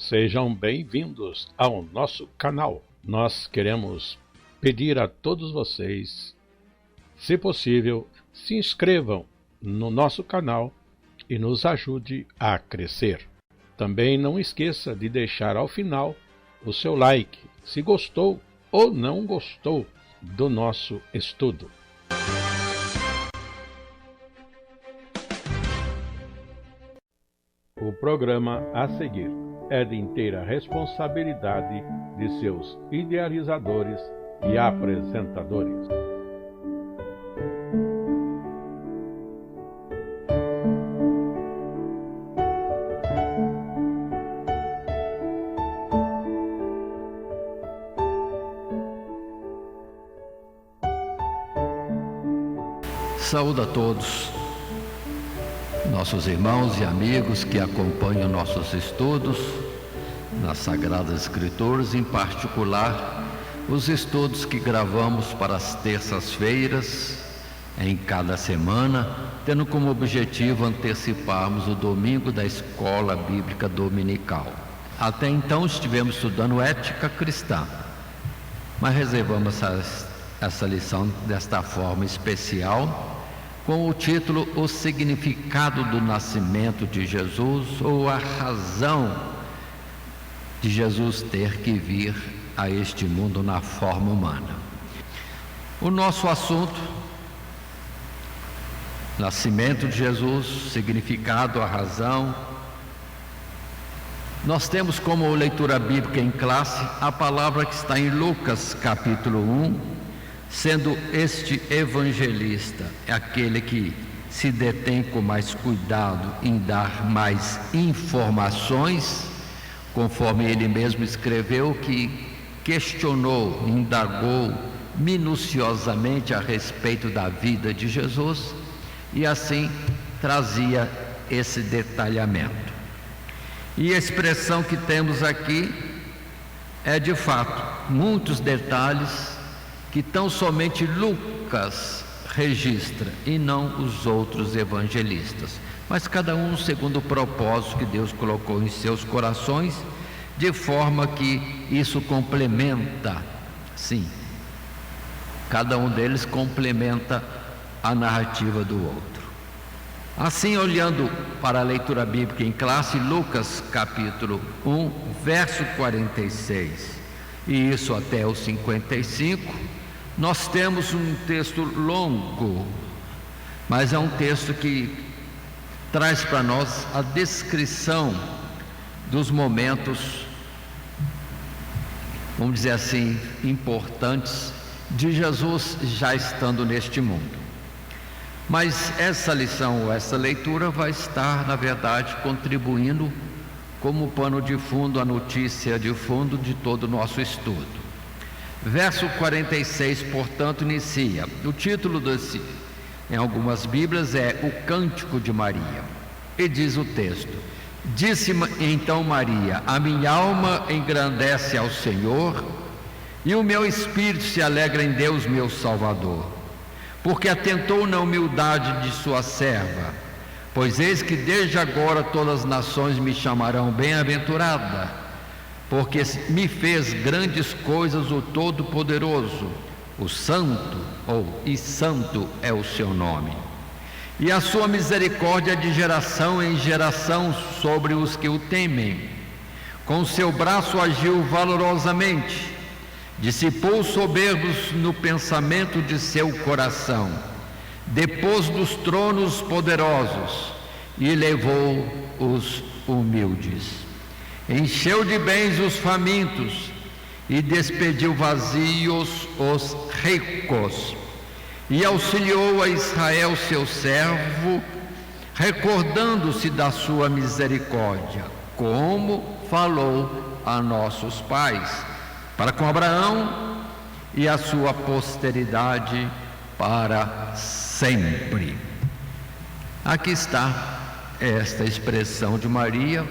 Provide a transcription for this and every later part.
Sejam bem-vindos ao nosso canal. Nós queremos pedir a todos vocês, se possível, se inscrevam no nosso canal e nos ajude a crescer. Também não esqueça de deixar ao final o seu like, se gostou ou não gostou do nosso estudo. O programa a seguir é de inteira responsabilidade de seus idealizadores e apresentadores. Saúdo a todos, nossos irmãos e amigos que acompanham nossos estudos nas Sagradas Escrituras, em particular os estudos que gravamos para as terças-feiras em cada semana, tendo como objetivo anteciparmos o domingo da Escola Bíblica Dominical. Até então estivemos estudando ética cristã, mas reservamos essa lição desta forma especial, com o título O Significado do Nascimento de Jesus, ou a razão de Jesus ter que vir a este mundo na forma humana. O nosso assunto, nascimento de Jesus, significado, a razão. Nós temos como leitura bíblica em classe a palavra que está em Lucas capítulo 1, sendo este evangelista aquele que se detém com mais cuidado em dar mais informações, conforme ele mesmo escreveu, que questionou, indagou minuciosamente a respeito da vida de Jesus e assim trazia esse detalhamento. E a expressão que temos aqui é de fato muitos detalhes que tão somente Lucas registra e não os outros evangelistas, mas cada um segundo o propósito que Deus colocou em seus corações, de forma que isso complementa, sim, cada um deles complementa a narrativa do outro. Assim, olhando para a leitura bíblica em classe, Lucas capítulo 1, verso 46, e isso até o 55, nós temos um texto longo, mas é um texto que traz para nós a descrição dos momentos, vamos dizer assim, importantes de Jesus já estando neste mundo. Mas essa lição, essa leitura vai estar, na verdade, contribuindo como pano de fundo, a notícia de fundo de todo o nosso estudo. Verso 46, portanto, inicia. O título desse, em algumas Bíblias, é O Cântico de Maria. E diz o texto: Disse então Maria: A minha alma engrandece ao Senhor, e o meu espírito se alegra em Deus, meu Salvador, porque atentou na humildade de sua serva. Pois eis que desde agora todas as nações me chamarão bem-aventurada, porque me fez grandes coisas o Todo-Poderoso, o Santo, e Santo é o seu nome. E a sua misericórdia de geração em geração sobre os que o temem. Com o seu braço agiu valorosamente, dissipou os soberbos no pensamento de seu coração, depôs dos tronos poderosos e levou os humildes. Encheu de bens os famintos e despediu vazios os ricos, e auxiliou a Israel seu servo, recordando-se da sua misericórdia, como falou a nossos pais, para com Abraão e a sua posteridade para sempre. Aqui está esta expressão de Maria,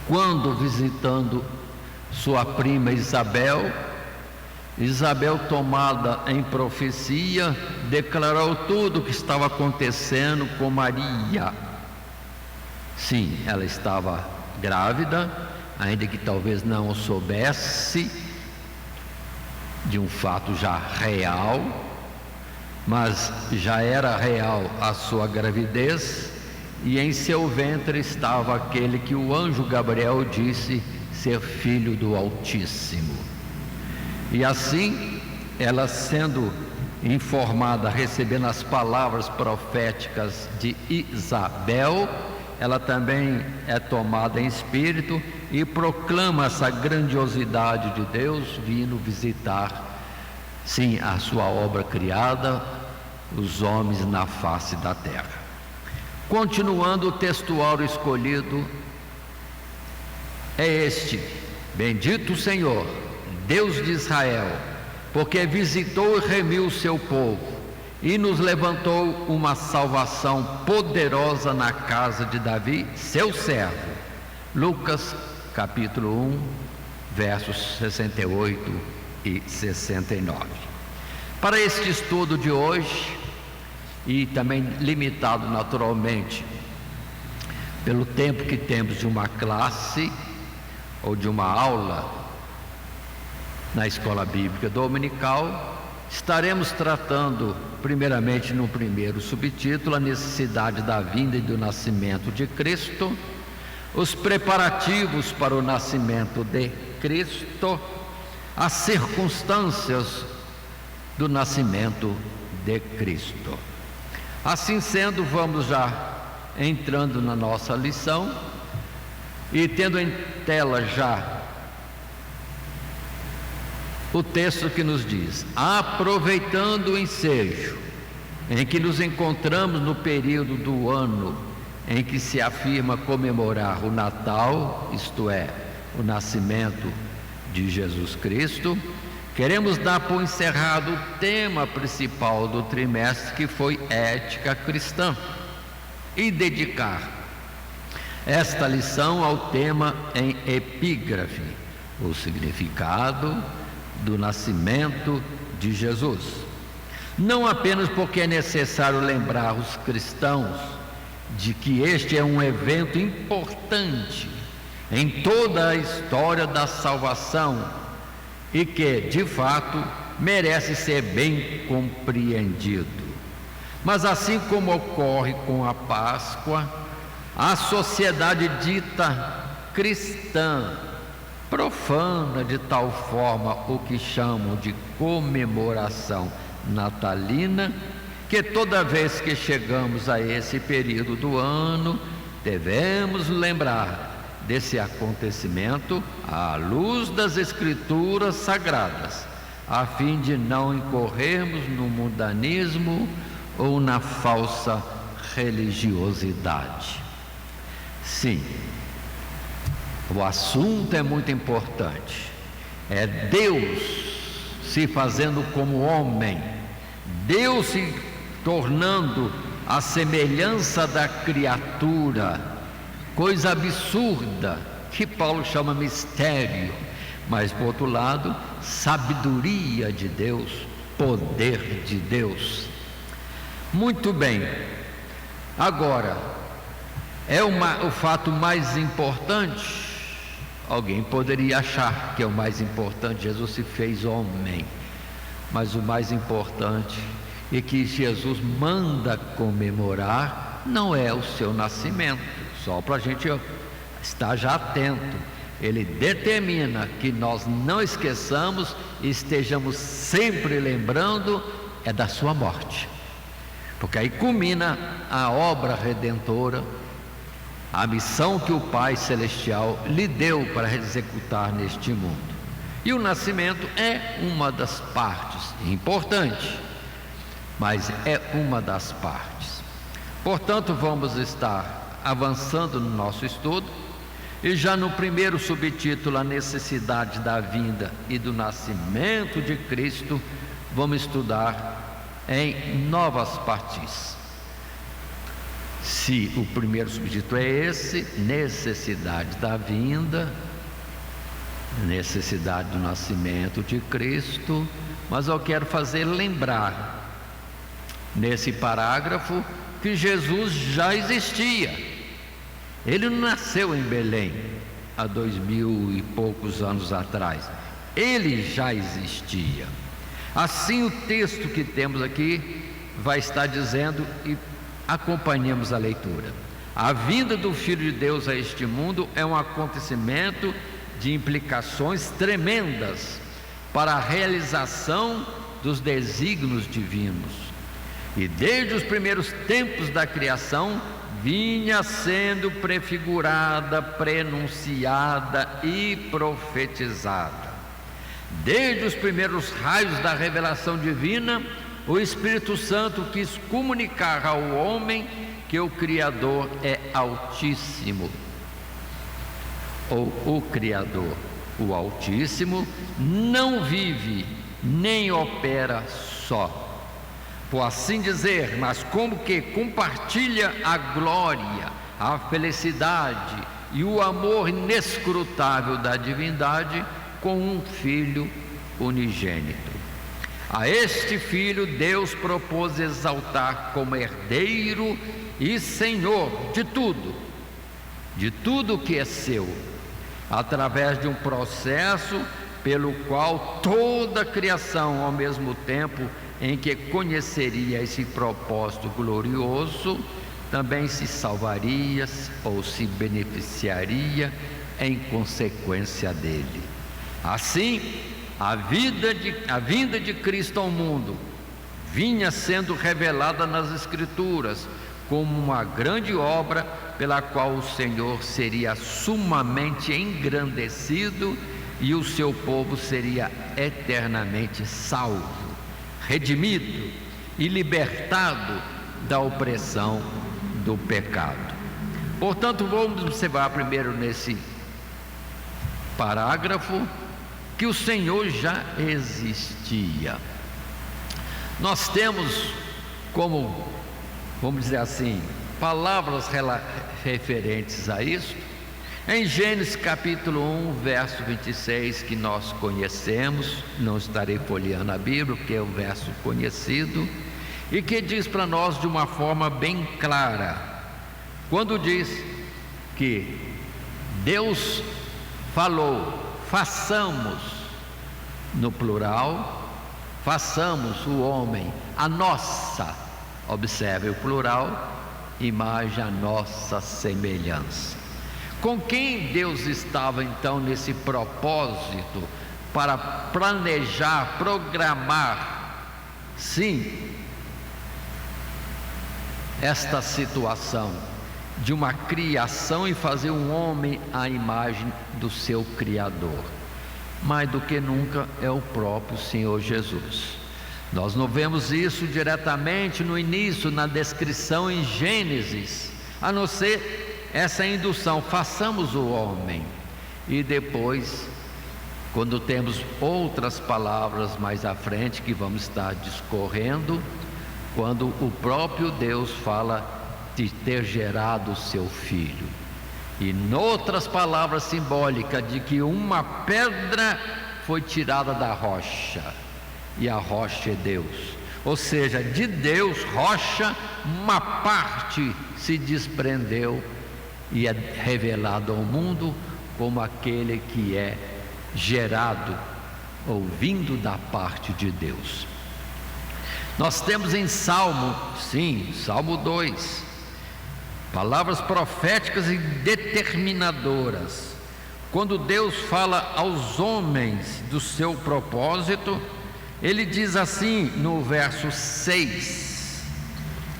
quando visitando sua prima Isabel, tomada em profecia, declarou tudo o que estava acontecendo com Maria. Sim, ela estava grávida, ainda que talvez não soubesse de um fato já real, mas já era real a sua gravidez, e em seu ventre estava aquele que o anjo Gabriel disse ser filho do Altíssimo. E assim, ela sendo informada, recebendo as palavras proféticas de Isabel, ela também é tomada em espírito e proclama essa grandiosidade de Deus vindo visitar, sim, a sua obra criada, os homens na face da terra. Continuando, o textual escolhido é este: bendito o Senhor, Deus de Israel, porque visitou e remiu o seu povo e nos levantou uma salvação poderosa na casa de Davi, seu servo. Lucas capítulo 1, versos 68 e 69. Para este estudo de hoje, e também limitado naturalmente pelo tempo que temos de uma classe ou de uma aula na escola bíblica dominical, estaremos tratando primeiramente no primeiro subtítulo a necessidade da vinda e do nascimento de Cristo, os preparativos para o nascimento de Cristo, as circunstâncias do nascimento de Cristo. Assim sendo, vamos já entrando na nossa lição e tendo em tela já o texto que nos diz: aproveitando o ensejo em que nos encontramos no período do ano em que se afirma comemorar o Natal, isto é, o nascimento de Jesus Cristo, queremos dar por encerrado o tema principal do trimestre, que foi ética cristã, e dedicar esta lição ao tema em epígrafe, o significado do nascimento de Jesus. Não apenas porque é necessário lembrar os cristãos de que este é um evento importante em toda a história da salvação e que, de fato, merece ser bem compreendido. Mas assim como ocorre com a Páscoa, a sociedade dita cristã profana de tal forma o que chamam de comemoração natalina, que toda vez que chegamos a esse período do ano, devemos lembrar desse acontecimento à luz das Escrituras Sagradas, a fim de não incorrermos no mundanismo ou na falsa religiosidade. Sim, o assunto é muito importante. É Deus se fazendo como homem, Deus se tornando a semelhança da criatura, coisa absurda que Paulo chama mistério, mas por outro lado, sabedoria de Deus, poder de Deus. Muito bem, agora, o fato mais importante? Alguém poderia achar que é o mais importante, Jesus se fez homem, mas o mais importante e que Jesus manda comemorar não é o seu nascimento, só para a gente estar já atento. Ele determina que nós não esqueçamos e estejamos sempre lembrando é da sua morte, porque aí culmina a obra redentora, a missão que o Pai Celestial lhe deu para executar neste mundo. E o nascimento é uma das partes, importante, mas é uma das partes. Portanto, vamos estar avançando no nosso estudo, e já no primeiro subtítulo, a necessidade da vinda e do nascimento de Cristo, vamos estudar em novas partes. Se o primeiro subtítulo é esse, necessidade da vinda, necessidade do nascimento de Cristo, mas eu quero fazer lembrar nesse parágrafo que Jesus já existia Ele não nasceu em Belém há 2000 e poucos anos atrás. Ele já existia. Assim, o texto que temos aqui vai estar dizendo, e acompanhemos a leitura: a vinda do Filho de Deus a este mundo é um acontecimento de implicações tremendas para a realização dos desígnios divinos. E desde os primeiros tempos da criação vinha sendo prefigurada, prenunciada e profetizada. Desde os primeiros raios da revelação divina, o Espírito Santo quis comunicar ao homem que o Criador é Altíssimo, ou o Criador, o Altíssimo, não vive nem opera só, por assim dizer, mas como que compartilha a glória, a felicidade e o amor inescrutável da divindade com um Filho unigênito. A este Filho Deus propôs exaltar como herdeiro e Senhor de tudo que é seu, através de um processo pelo qual toda a criação, ao mesmo tempo em que conheceria esse propósito glorioso, também se salvaria ou se beneficiaria em consequência dele. Assim, a vinda de Cristo ao mundo vinha sendo revelada nas Escrituras como uma grande obra pela qual o Senhor seria sumamente engrandecido e o seu povo seria eternamente salvo, redimido e libertado da opressão do pecado. Portanto, vamos observar primeiro nesse parágrafo que o Senhor já existia. Nós temos como, vamos dizer assim, palavras referentes a isso em Gênesis capítulo 1, verso 26, que nós conhecemos. Não estarei folheando a Bíblia, porque é um verso conhecido, e que diz para nós de uma forma bem clara, quando diz que Deus falou: façamos, no plural, façamos o homem a nossa, observe o plural, imagem, a nossa semelhança. Com quem Deus estava então nesse propósito para planejar, programar, sim, esta situação de uma criação e fazer um homem à imagem do seu Criador? Mais do que nunca é o próprio Senhor Jesus. Nós não vemos isso diretamente no início, na descrição em Gênesis, a não ser essa indução: façamos o homem. E depois, quando temos outras palavras mais à frente que vamos estar discorrendo, quando o próprio Deus fala de ter gerado o seu Filho, e noutras palavras simbólicas de que uma pedra foi tirada da rocha, e a rocha é Deus, ou seja, de Deus, rocha, uma parte se desprendeu e é revelado ao mundo como aquele que é gerado ou vindo da parte de Deus. Nós temos em Salmo, sim, Salmo 2, palavras proféticas e determinadoras, quando Deus fala aos homens do seu propósito. Ele diz assim no verso 6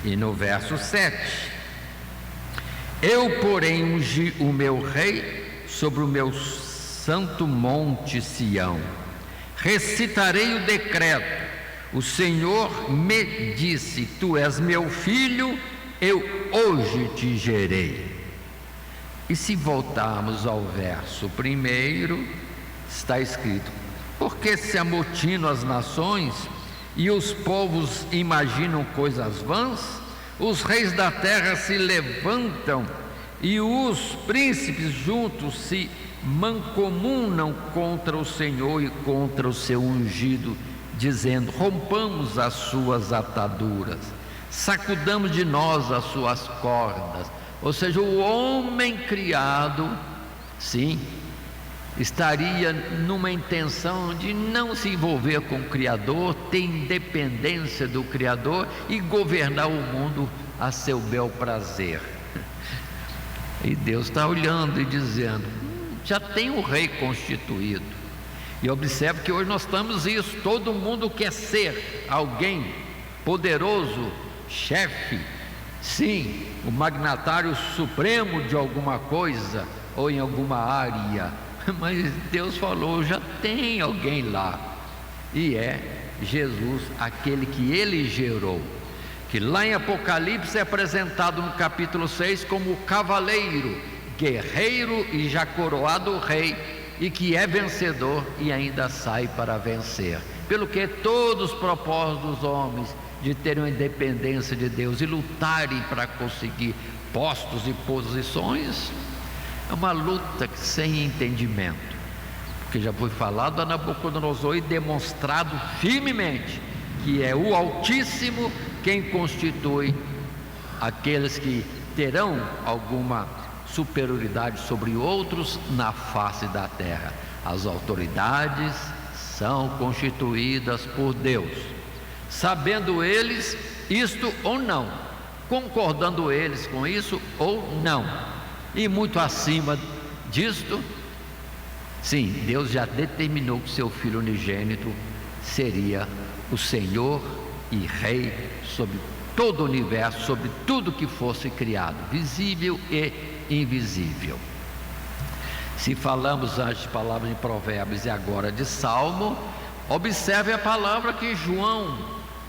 e no verso 7: eu, porém, ungi o meu rei sobre o meu santo monte Sião, recitarei o decreto. O Senhor me disse: tu és meu filho, eu hoje te gerei. E se voltarmos ao verso 1, está escrito: porque se amotinam as nações e os povos imaginam coisas vãs, os reis da terra se levantam e os príncipes juntos se mancomunam contra o Senhor e contra o seu ungido, dizendo: rompamos as suas ataduras, sacudamos de nós as suas cordas, ou seja, o homem criado, sim, estaria numa intenção de não se envolver com o Criador, ter independência do Criador e governar o mundo a seu bel prazer. E Deus está olhando e dizendo: já tem o rei constituído. E observe que hoje nós estamos isso, todo mundo quer ser alguém poderoso, chefe, sim, o magnatário supremo de alguma coisa ou em alguma área. Mas Deus falou: já tem alguém lá, e é Jesus, aquele que ele gerou, que lá em Apocalipse é apresentado no capítulo 6 como o cavaleiro, guerreiro e já coroado rei, e que é vencedor e ainda sai para vencer. Pelo que todos os propósitos dos homens de terem uma independência de Deus e lutarem para conseguir postos e posições, é uma luta sem entendimento, porque já foi falado a Nabucodonosor e demonstrado firmemente que é o Altíssimo quem constitui aqueles que terão alguma superioridade sobre outros na face da terra. As autoridades são constituídas por Deus, sabendo eles isto ou não, concordando eles com isso ou não, e muito acima disto, sim, Deus já determinou que seu Filho unigênito seria o Senhor e Rei sobre todo o universo, sobre tudo que fosse criado, visível e invisível. Se falamos antes de palavras de Provérbios e agora de Salmo, observe a palavra que João,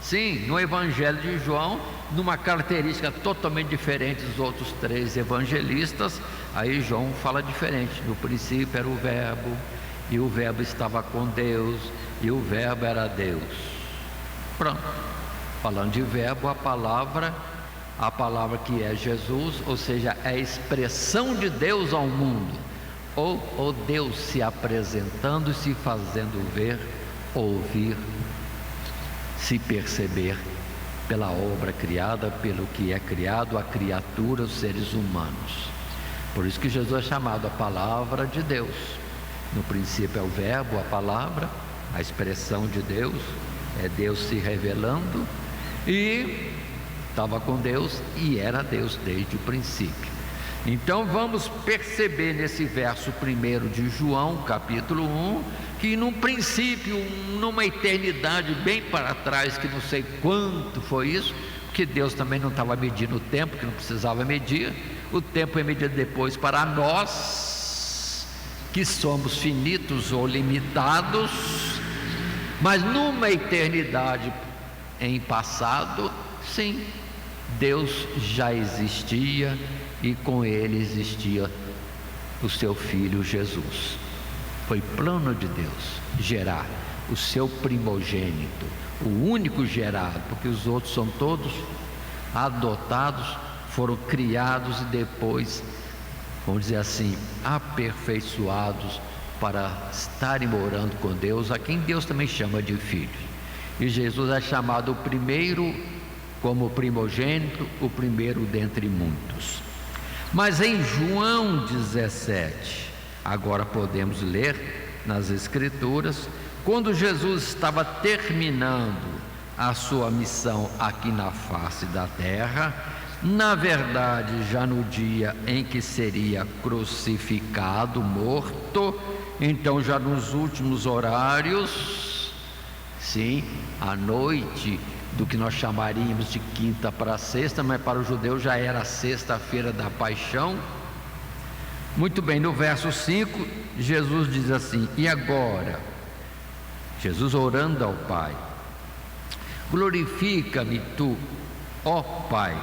sim, no Evangelho de João, numa característica totalmente diferente dos outros três evangelistas, aí João fala diferente. No princípio era o Verbo, e o Verbo estava com Deus, e o Verbo era Deus. Pronto. Falando de Verbo, a palavra que é Jesus, ou seja, é a expressão de Deus ao mundo, ou Deus se apresentando e se fazendo ver, ouvir, se perceber pela obra criada, pelo que é criado, a criatura, os seres humanos. Por isso que Jesus é chamado a palavra de Deus. No princípio é o Verbo, a palavra, a expressão de Deus, é Deus se revelando, e estava com Deus e era Deus desde o princípio. Então vamos perceber nesse verso primeiro de João, capítulo 1, que num princípio, numa eternidade bem para trás, que não sei quanto foi isso, porque Deus também não estava medindo o tempo, que não precisava medir, o tempo é medido depois para nós, que somos finitos ou limitados, mas numa eternidade em passado, sim, Deus já existia e com ele existia o seu Filho Jesus. Foi plano de Deus gerar o seu primogênito, o único gerado, porque os outros são todos adotados, foram criados e depois, vamos dizer assim, aperfeiçoados para estarem morando com Deus, a quem Deus também chama de filhos. E Jesus é chamado o primeiro como primogênito, o primeiro dentre muitos. Mas em João 17, agora podemos ler nas Escrituras, quando Jesus estava terminando a sua missão aqui na face da terra, na verdade já no dia em que seria crucificado, morto, então já nos últimos horários, sim, à noite do que nós chamaríamos de quinta para sexta, mas para o judeu já era a sexta-feira da paixão. Muito bem, no verso 5, Jesus diz assim: e agora, Jesus orando ao Pai, glorifica-me tu, ó Pai,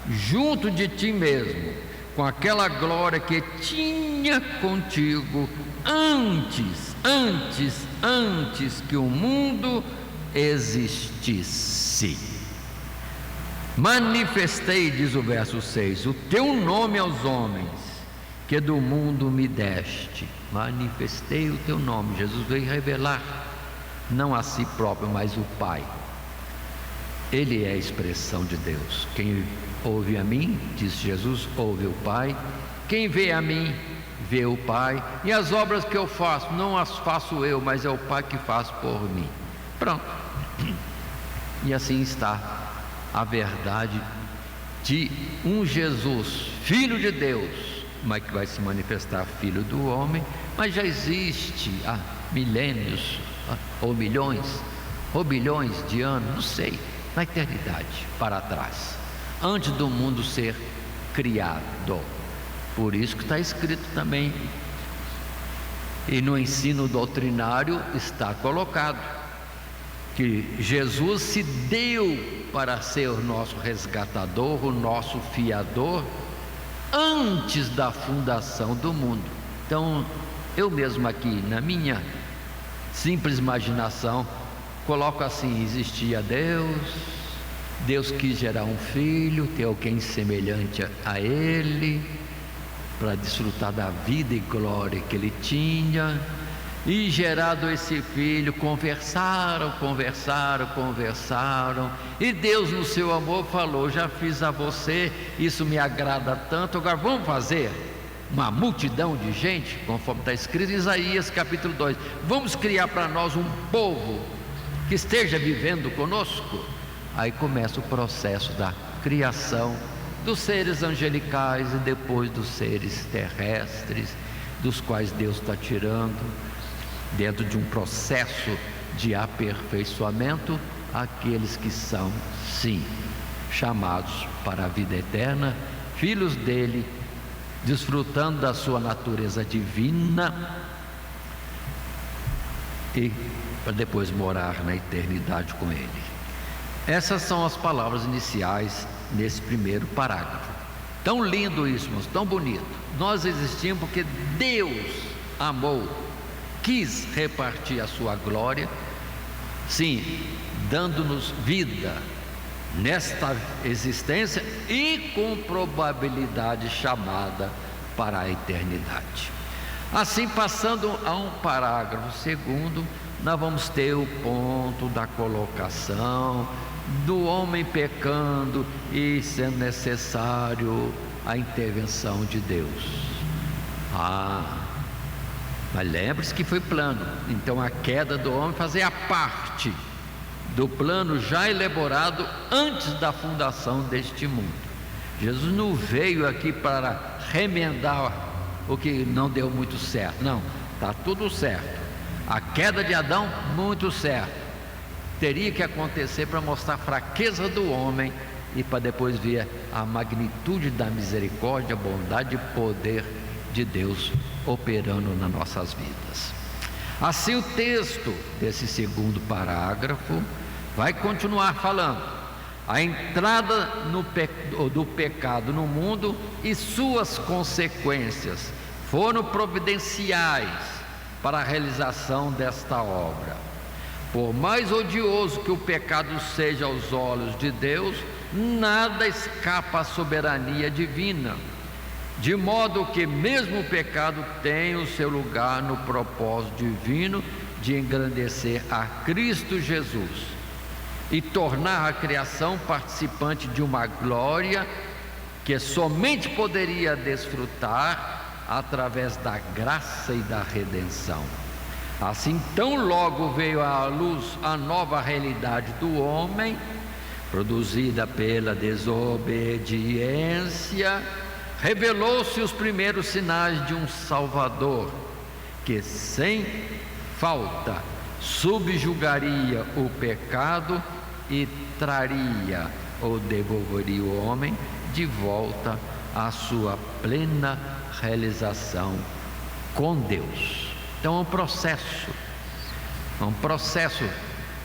junto de ti mesmo, com aquela glória que tinha contigo antes que o mundo existisse. Manifestei, diz o verso 6, o teu nome aos homens, que do mundo me deste. Manifestei o teu nome. Jesus veio revelar, não a si próprio, mas o Pai. Ele é a expressão de Deus. Quem ouve a mim, diz Jesus, ouve o Pai. Quem vê a mim, vê o Pai. E as obras que eu faço, não as faço eu, mas é o Pai que faz por mim. Pronto. E assim está a verdade de um Jesus, Filho de Deus, mas que vai se manifestar Filho do homem. Mas já existe há milênios, ou milhões, ou bilhões de anos, não sei, na eternidade, para trás, antes do mundo ser criado. Por isso que está escrito também, e no ensino doutrinário está colocado, que Jesus se deu para ser o nosso resgatador, o nosso fiador, antes da fundação do mundo. Então, eu mesmo aqui, na minha simples imaginação, coloco assim: existia Deus, Deus quis gerar um filho, ter alguém semelhante a Ele, para desfrutar da vida e glória que Ele tinha. E gerado esse filho, conversaram, e Deus no seu amor falou: já fiz a você, isso me agrada tanto, agora vamos fazer uma multidão de gente, conforme está escrito em Isaías capítulo 2, vamos criar para nós um povo que esteja vivendo conosco. Aí começa o processo da criação dos seres angelicais e depois dos seres terrestres, dos quais Deus está tirando, dentro de um processo de aperfeiçoamento, aqueles que são, sim, chamados para a vida eterna, filhos dele, desfrutando da sua natureza divina, e para depois morar na eternidade com ele. Essas são as palavras iniciais nesse primeiro parágrafo. Tão lindo isso, irmãos, tão bonito. Nós existimos porque Deus amou, quis repartir a sua glória, sim, dando-nos vida nesta existência e com probabilidade chamada para a eternidade. Assim, passando a um parágrafo segundo, nós vamos ter o ponto da colocação do homem pecando e sendo necessário a intervenção de Deus. Mas lembre-se que foi plano. Então a queda do homem fazia parte do plano já elaborado antes da fundação deste mundo. Jesus não veio aqui para remendar o que não deu muito certo. Não, está tudo certo. A queda de Adão, muito certo. Teria que acontecer para mostrar a fraqueza do homem e para depois ver a magnitude da misericórdia, a bondade e poder de Deus operando nas nossas vidas. Assim, o texto desse segundo parágrafo vai continuar falando a entrada do pecado no mundo e suas consequências foram providenciais para a realização desta obra. Por mais odioso que o pecado seja aos olhos de Deus, nada escapa à soberania divina, de modo que mesmo o pecado tem o seu lugar no propósito divino de engrandecer a Cristo Jesus e tornar a criação participante de uma glória que somente poderia desfrutar através da graça e da redenção. Assim, tão logo veio à luz a nova realidade do homem, produzida pela desobediência, revelou-se os primeiros sinais de um Salvador, que sem falta subjugaria o pecado e traria ou devolveria o homem de volta à sua plena realização com Deus. Então é um processo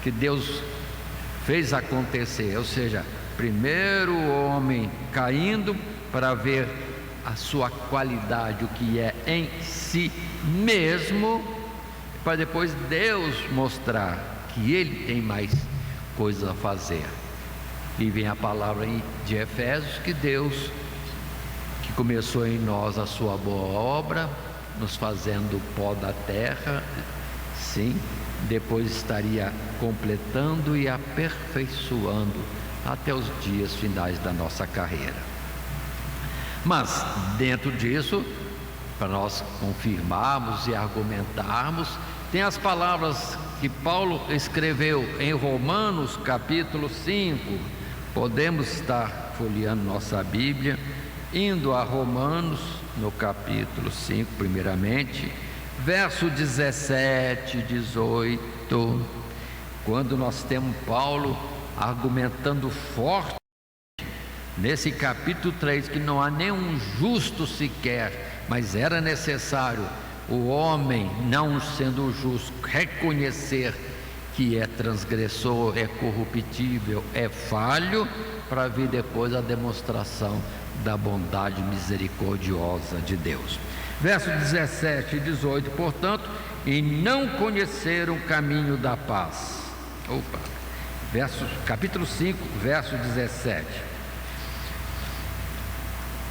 que Deus fez acontecer, ou seja, primeiro o homem caindo para ver a sua qualidade, o que é em si mesmo, para depois Deus mostrar que Ele tem mais coisas a fazer. E vem a palavra de Efésios que Deus, que começou em nós a sua boa obra, nos fazendo pó da terra, sim, depois estaria completando e aperfeiçoando até os dias finais da nossa carreira. Mas dentro disso, para nós confirmarmos e argumentarmos, tem as palavras que Paulo escreveu em Romanos capítulo 5. Podemos estar folheando nossa Bíblia, indo a Romanos no capítulo 5 primeiramente, verso 17 e 18, quando nós temos Paulo argumentando forte nesse capítulo 3, que não há nenhum justo sequer, mas era necessário o homem, não sendo justo, reconhecer que é transgressor, é corruptível, é falho, para vir depois a demonstração da bondade misericordiosa de Deus. Verso 17 e 18, portanto, e não conheceram o caminho da paz. Capítulo 5, verso 17.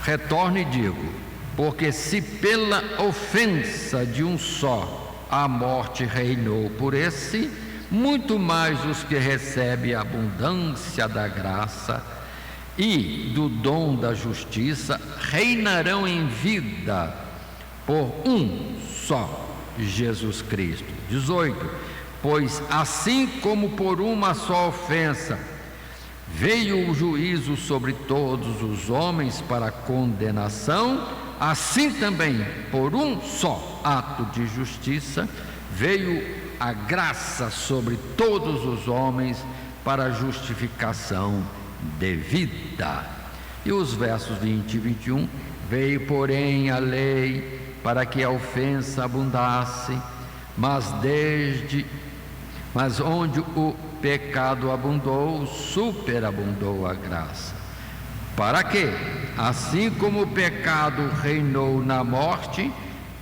Retorno e digo, porque se pela ofensa de um só a morte reinou por esse, muito mais os que recebem a abundância da graça e do dom da justiça reinarão em vida por um só, Jesus Cristo. 18. Pois assim como por uma só ofensa veio o juízo sobre todos os homens para condenação, assim também por um só ato de justiça veio a graça sobre todos os homens para justificação de vida. E os versos 20 e 21, veio porém a lei para que a ofensa abundasse, mas onde o pecado abundou, superabundou a graça. Para que, assim como o pecado reinou na morte,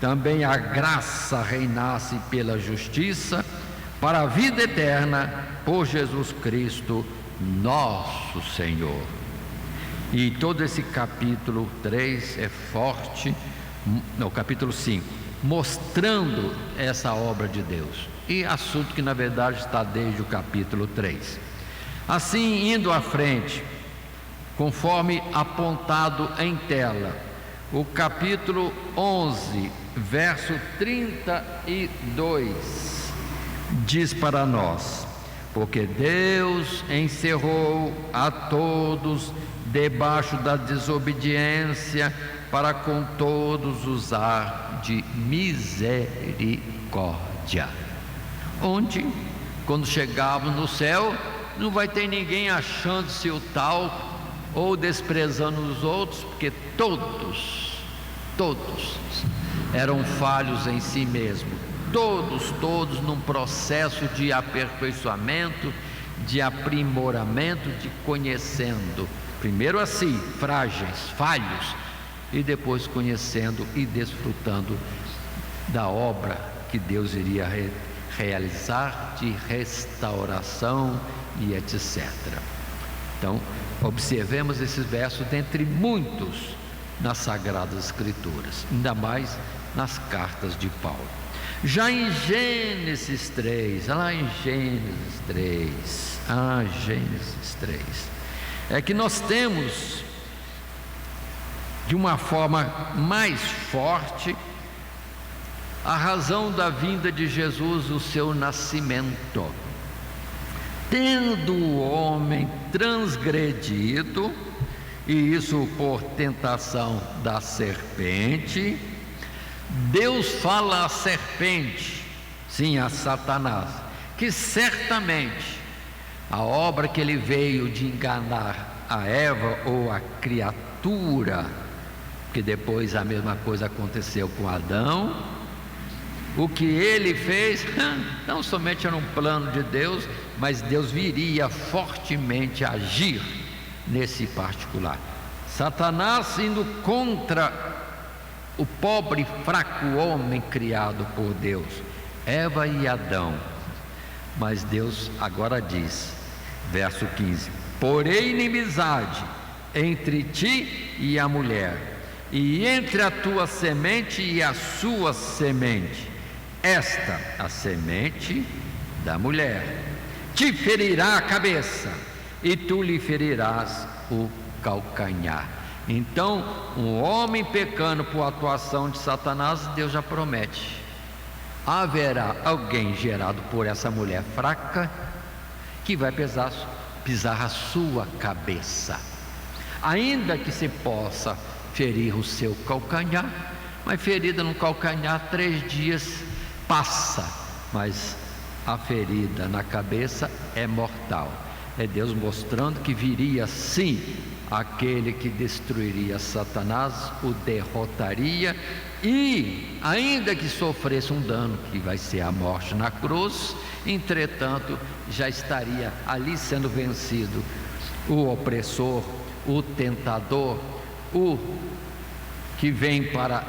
também a graça reinasse pela justiça, para a vida eterna, por Jesus Cristo, nosso Senhor. E todo esse capítulo 3 é forte, no capítulo 5, mostrando essa obra de Deus, e assunto que na verdade está desde o capítulo 3. Assim, indo à frente, conforme apontado em tela, o capítulo 11, verso 32, diz para nós: porque Deus encerrou a todos debaixo da desobediência, para com todos usar de misericórdia. Onde, quando chegarmos no céu, não vai ter ninguém achando-se o tal ou desprezando os outros, porque todos eram falhos em si mesmos, todos num processo de aperfeiçoamento, de aprimoramento, de conhecendo primeiro a si, frágeis, falhos, e depois conhecendo e desfrutando da obra que Deus iria realizar de restauração e etc. Então, observemos esses versos dentre muitos nas Sagradas Escrituras, ainda mais nas cartas de Paulo. Já em Gênesis 3, lá em Gênesis 3, é que nós temos de uma forma mais forte a razão da vinda de Jesus, o seu nascimento. Tendo o homem transgredido, e isso por tentação da serpente, Deus fala à serpente, sim, a Satanás, que certamente a obra que ele veio de enganar a Eva ou a criatura, que depois a mesma coisa aconteceu com Adão, o que ele fez não somente era um plano de Deus, mas Deus viria fortemente agir nesse particular. Satanás indo contra o pobre e fraco homem criado por Deus, Eva e Adão. Mas Deus agora diz, verso 15: porém inimizade entre ti e a mulher, e entre a tua semente e a sua semente. Esta, a semente, da mulher, te ferirá a cabeça e tu lhe ferirás o calcanhar. Então, um homem pecando por atuação de Satanás, Deus já promete: haverá alguém gerado por essa mulher fraca que vai pisar a sua cabeça, ainda que se possa ferir o seu calcanhar, mas ferida no calcanhar 3 dias passa, mas a ferida na cabeça é mortal. É Deus mostrando que viria sim aquele que destruiria Satanás, o derrotaria, e ainda que sofresse um dano, que vai ser a morte na cruz, entretanto já estaria ali sendo vencido o opressor, o tentador, o que vem para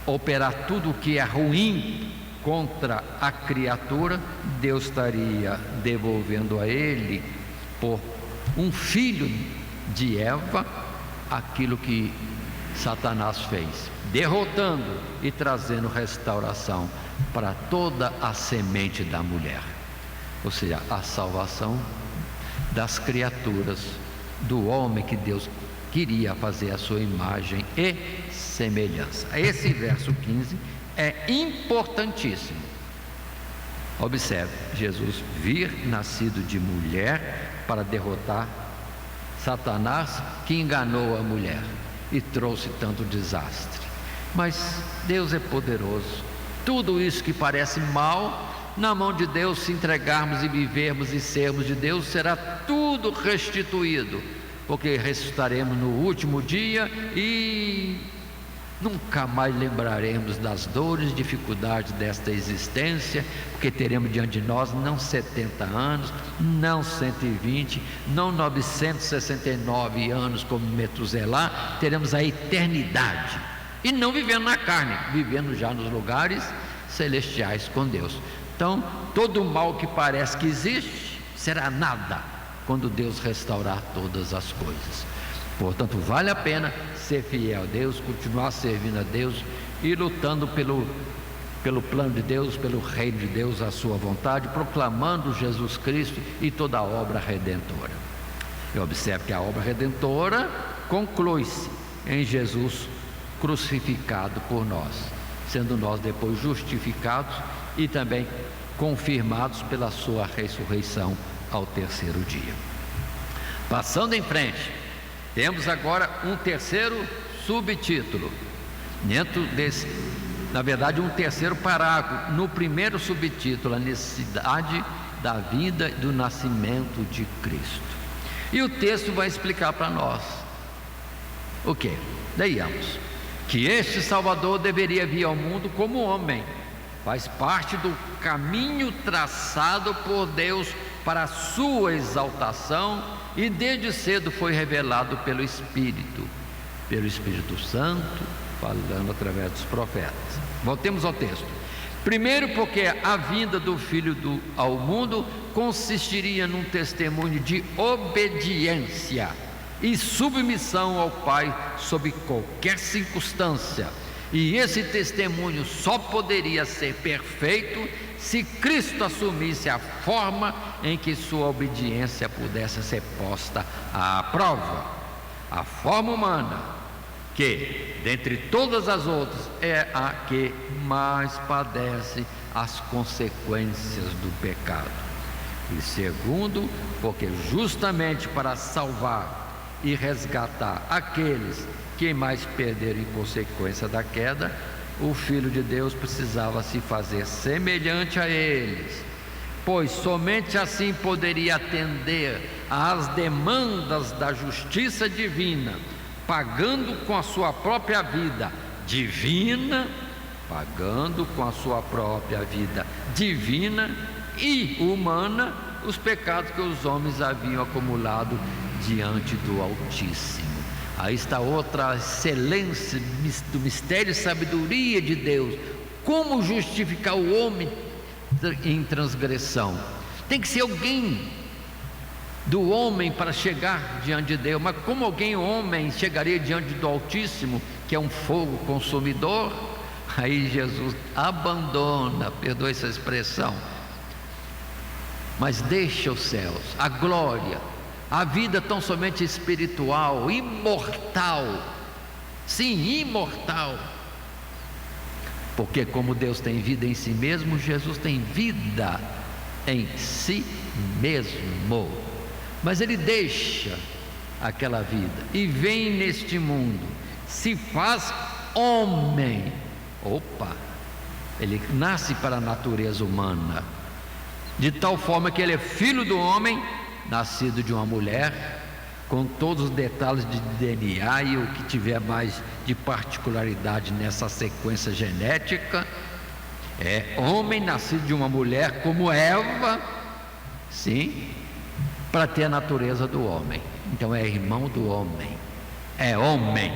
operar tudo o que é ruim contra a criatura. Deus estaria devolvendo a ele, por um filho de Eva, aquilo que Satanás fez, derrotando e trazendo restauração para toda a semente da mulher, ou seja, a salvação das criaturas, do homem que Deus queria fazer a sua imagem e semelhança. Esse verso 15 é importantíssimo. Observe, Jesus vir nascido de mulher para derrotar Satanás, que enganou a mulher e trouxe tanto desastre. Mas Deus é poderoso. Tudo isso que parece mal, na mão de Deus, se entregarmos e vivermos e sermos de Deus, será tudo restituído, porque ressuscitaremos no último dia e nunca mais lembraremos das dores, dificuldades desta existência, porque teremos diante de nós não 70 anos, não 120, não 969 anos como Metuselá, teremos a eternidade, e não vivendo na carne, vivendo já nos lugares celestiais com Deus. Então, todo o mal que parece que existe será nada quando Deus restaurar todas as coisas. Portanto, vale a pena ser fiel a Deus, continuar servindo a Deus e lutando pelo plano de Deus, pelo reino de Deus, a sua vontade, proclamando Jesus Cristo e toda a obra redentora. E observe que a obra redentora conclui-se em Jesus crucificado por nós, sendo nós depois justificados e também confirmados pela sua ressurreição ao 3º dia. Passando em frente, temos agora um terceiro subtítulo, dentro desse, na verdade, um terceiro parágrafo. No primeiro subtítulo, a necessidade da vida e do nascimento de Cristo. E o texto vai explicar para nós o que? Leiamos: que este Salvador deveria vir ao mundo como homem, faz parte do caminho traçado por Deus para a sua exaltação, e desde cedo foi revelado pelo Espírito Santo, falando através dos profetas. Voltemos ao texto. Primeiro, porque a vinda do Filho ao mundo consistiria num testemunho de obediência e submissão ao Pai sob qualquer circunstância, e esse testemunho só poderia ser perfeito se Cristo assumisse a forma em que sua obediência pudesse ser posta à prova. A forma humana, que, dentre todas as outras, é a que mais padece as consequências do pecado. E segundo, porque justamente para salvar e resgatar aqueles que mais perderam em consequência da queda, o Filho de Deus precisava se fazer semelhante a eles, pois somente assim poderia atender às demandas da justiça divina, pagando com a sua própria vida divina, e humana os pecados que os homens haviam acumulado diante do Altíssimo. Aí está outra excelência do mistério e sabedoria de Deus. Como justificar o homem em transgressão? Tem que ser alguém do homem para chegar diante de Deus. Mas como homem chegaria diante do Altíssimo, que é um fogo consumidor? Aí Jesus abandona, perdoe essa expressão, mas deixa os céus, a glória, a vida tão somente espiritual, imortal. Sim, imortal. Porque como Deus tem vida em si mesmo, Jesus tem vida em si mesmo. Mas Ele deixa aquela vida e vem neste mundo, se faz homem. Opa! Ele nasce para a natureza humana, de tal forma que Ele é filho do homem, nascido de uma mulher, com todos os detalhes de DNA e o que tiver mais de particularidade nessa sequência genética. É homem nascido de uma mulher como Eva, sim, para ter a natureza do homem. Então é irmão do homem, é homem,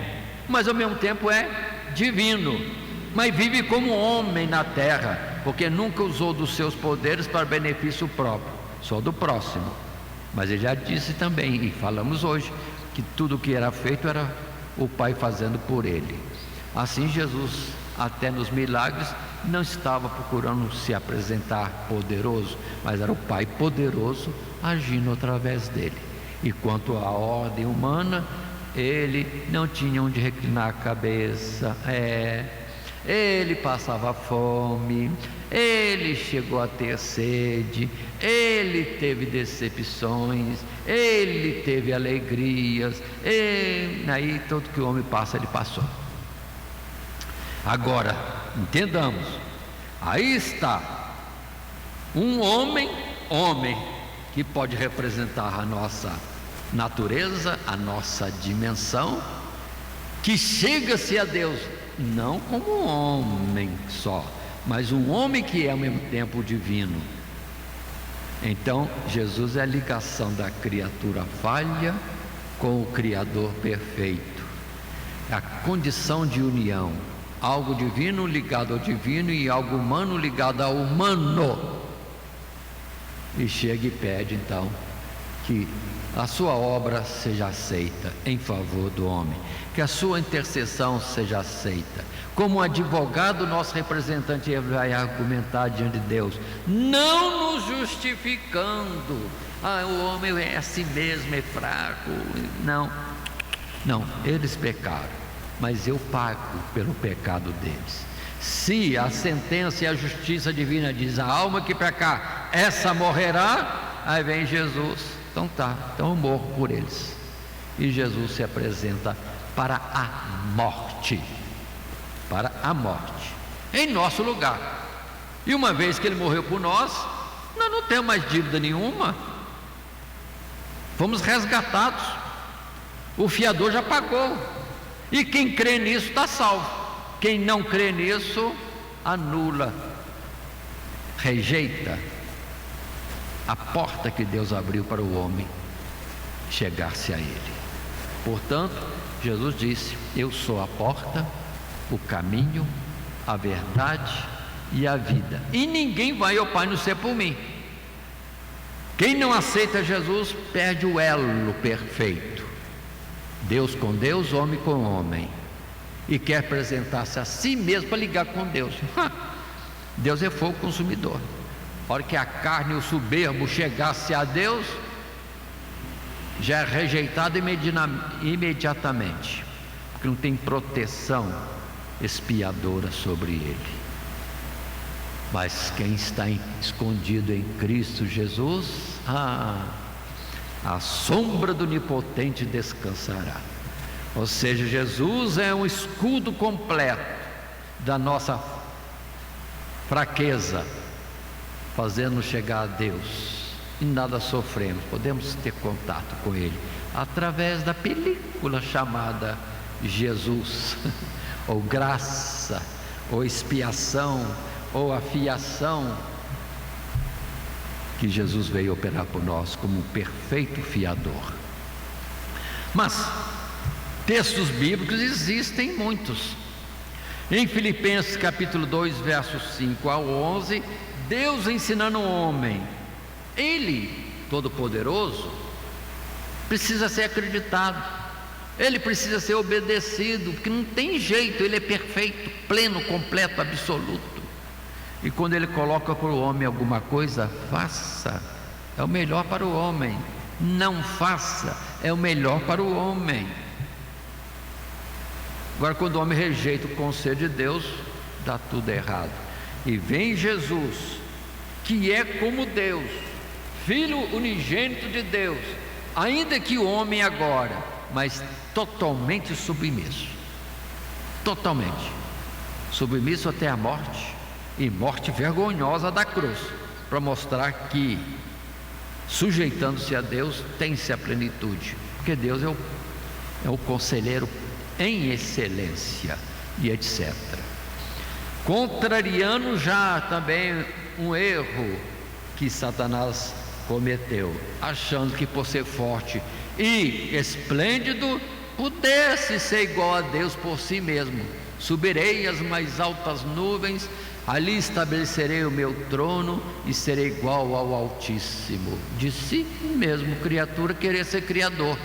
mas ao mesmo tempo é divino, mas vive como homem na terra, porque nunca usou dos seus poderes para benefício próprio, só do próximo. Mas Ele já disse também, e falamos hoje, que tudo o que era feito era o Pai fazendo por Ele. Assim Jesus, até nos milagres, não estava procurando se apresentar poderoso, mas era o Pai poderoso agindo através dele. E quanto à ordem humana, Ele não tinha onde reclinar a cabeça, Ele passava fome, Ele chegou a ter sede, Ele teve decepções, Ele teve alegrias, aí tudo que o homem passa, Ele passou. Agora, entendamos, aí está um homem que pode representar a nossa natureza, a nossa dimensão, que chega-se a Deus, não como um homem só, mas um homem que é ao mesmo tempo divino. Então Jesus é a ligação da criatura falha com o Criador perfeito, a condição de união, algo divino ligado ao divino e algo humano ligado ao humano. E chega e pede então que a sua obra seja aceita em favor do homem, que a sua intercessão seja aceita. Como advogado, nosso representante vai argumentar diante de Deus, não nos justificando. O homem é assim mesmo, é fraco. Não, eles pecaram, mas eu pago pelo pecado deles. Se a sentença e a justiça divina diz, a alma que pecar, essa morrerá, aí vem Jesus, então eu morro por eles. E Jesus se apresenta para a morte, em nosso lugar. E uma vez que Ele morreu por nós não temos mais dívida nenhuma, fomos resgatados, o fiador já pagou, e quem crê nisso está salvo. Quem não crê nisso, anula, rejeita a porta que Deus abriu para o homem chegar-se a Ele. Portanto, Jesus disse, eu sou a porta, o caminho, a verdade e a vida, e ninguém vai ao Pai não ser por mim. Quem não aceita Jesus perde o elo perfeito, Deus com Deus, homem com homem, e quer apresentar-se a si mesmo para ligar com Deus. Deus é fogo consumidor. A hora que a carne e o soberbo chegasse a Deus, já é rejeitado imediatamente, porque não tem proteção expiadora sobre ele. Mas quem está escondido em Cristo Jesus, a sombra do Onipotente descansará. Ou seja, Jesus é um escudo completo da nossa fraqueza, fazendo chegar a Deus, e nada sofremos. Podemos ter contato com Ele através da película chamada Jesus, ou graça, ou expiação, ou a fiação, que Jesus veio operar por nós como um perfeito fiador. Mas textos bíblicos existem muitos. Em Filipenses capítulo 2, versos 5 ao 11, Deus ensinando o homem, Ele, Todo-Poderoso, precisa ser acreditado, Ele precisa ser obedecido, porque não tem jeito, Ele é perfeito, pleno, completo, absoluto. E quando Ele coloca para o homem alguma coisa, faça, é o melhor para o homem. Não faça, é o melhor para o homem. Agora, quando o homem rejeita o conselho de Deus, dá tudo errado. E vem Jesus, que é como Deus, Filho unigênito de Deus, ainda que homem agora, mas totalmente submisso. Totalmente submisso até a morte, e morte vergonhosa da cruz, para mostrar que, sujeitando-se a Deus, tem-se a plenitude, porque Deus é o conselheiro em excelência, e etc. Contrariando já também um erro que Satanás cometeu, achando que por ser forte e esplêndido pudesse ser igual a Deus por si mesmo. Subirei às mais altas nuvens, ali estabelecerei o meu trono e serei igual ao Altíssimo. De si mesmo, criatura, querer ser criador,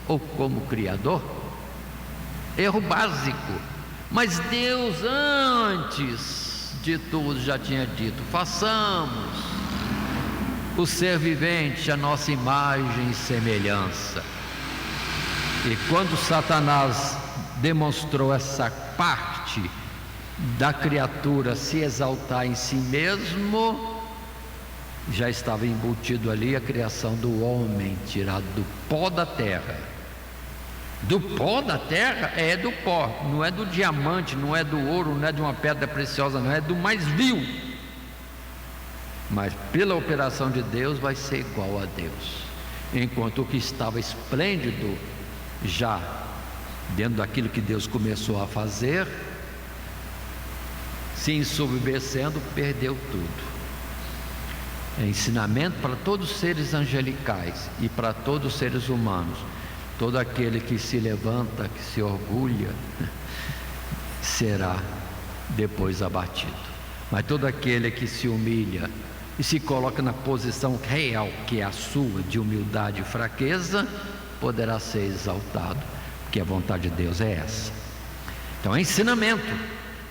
ou como criador. Erro básico. Mas Deus, antes de tudo, já tinha dito: façamos o ser vivente a nossa imagem e semelhança. E quando Satanás demonstrou essa parte da criatura se exaltar em si mesmo, já estava embutido ali a criação do homem, tirado do pó da terra. Do pó da terra é do pó, não é do diamante, não é do ouro, não é de uma pedra preciosa, não é do mais vil. Mas pela operação de Deus vai ser igual a Deus. Enquanto o que estava esplêndido, já dentro daquilo que Deus começou a fazer, se ensoberbecendo, perdeu tudo. É ensinamento para todos os seres angelicais e para todos os seres humanos. Todo aquele que se levanta, que se orgulha, será depois abatido. Mas todo aquele que se humilha e se coloca na posição real, que é a sua, de humildade e fraqueza, poderá ser exaltado, porque a vontade de Deus é essa. Então é ensinamento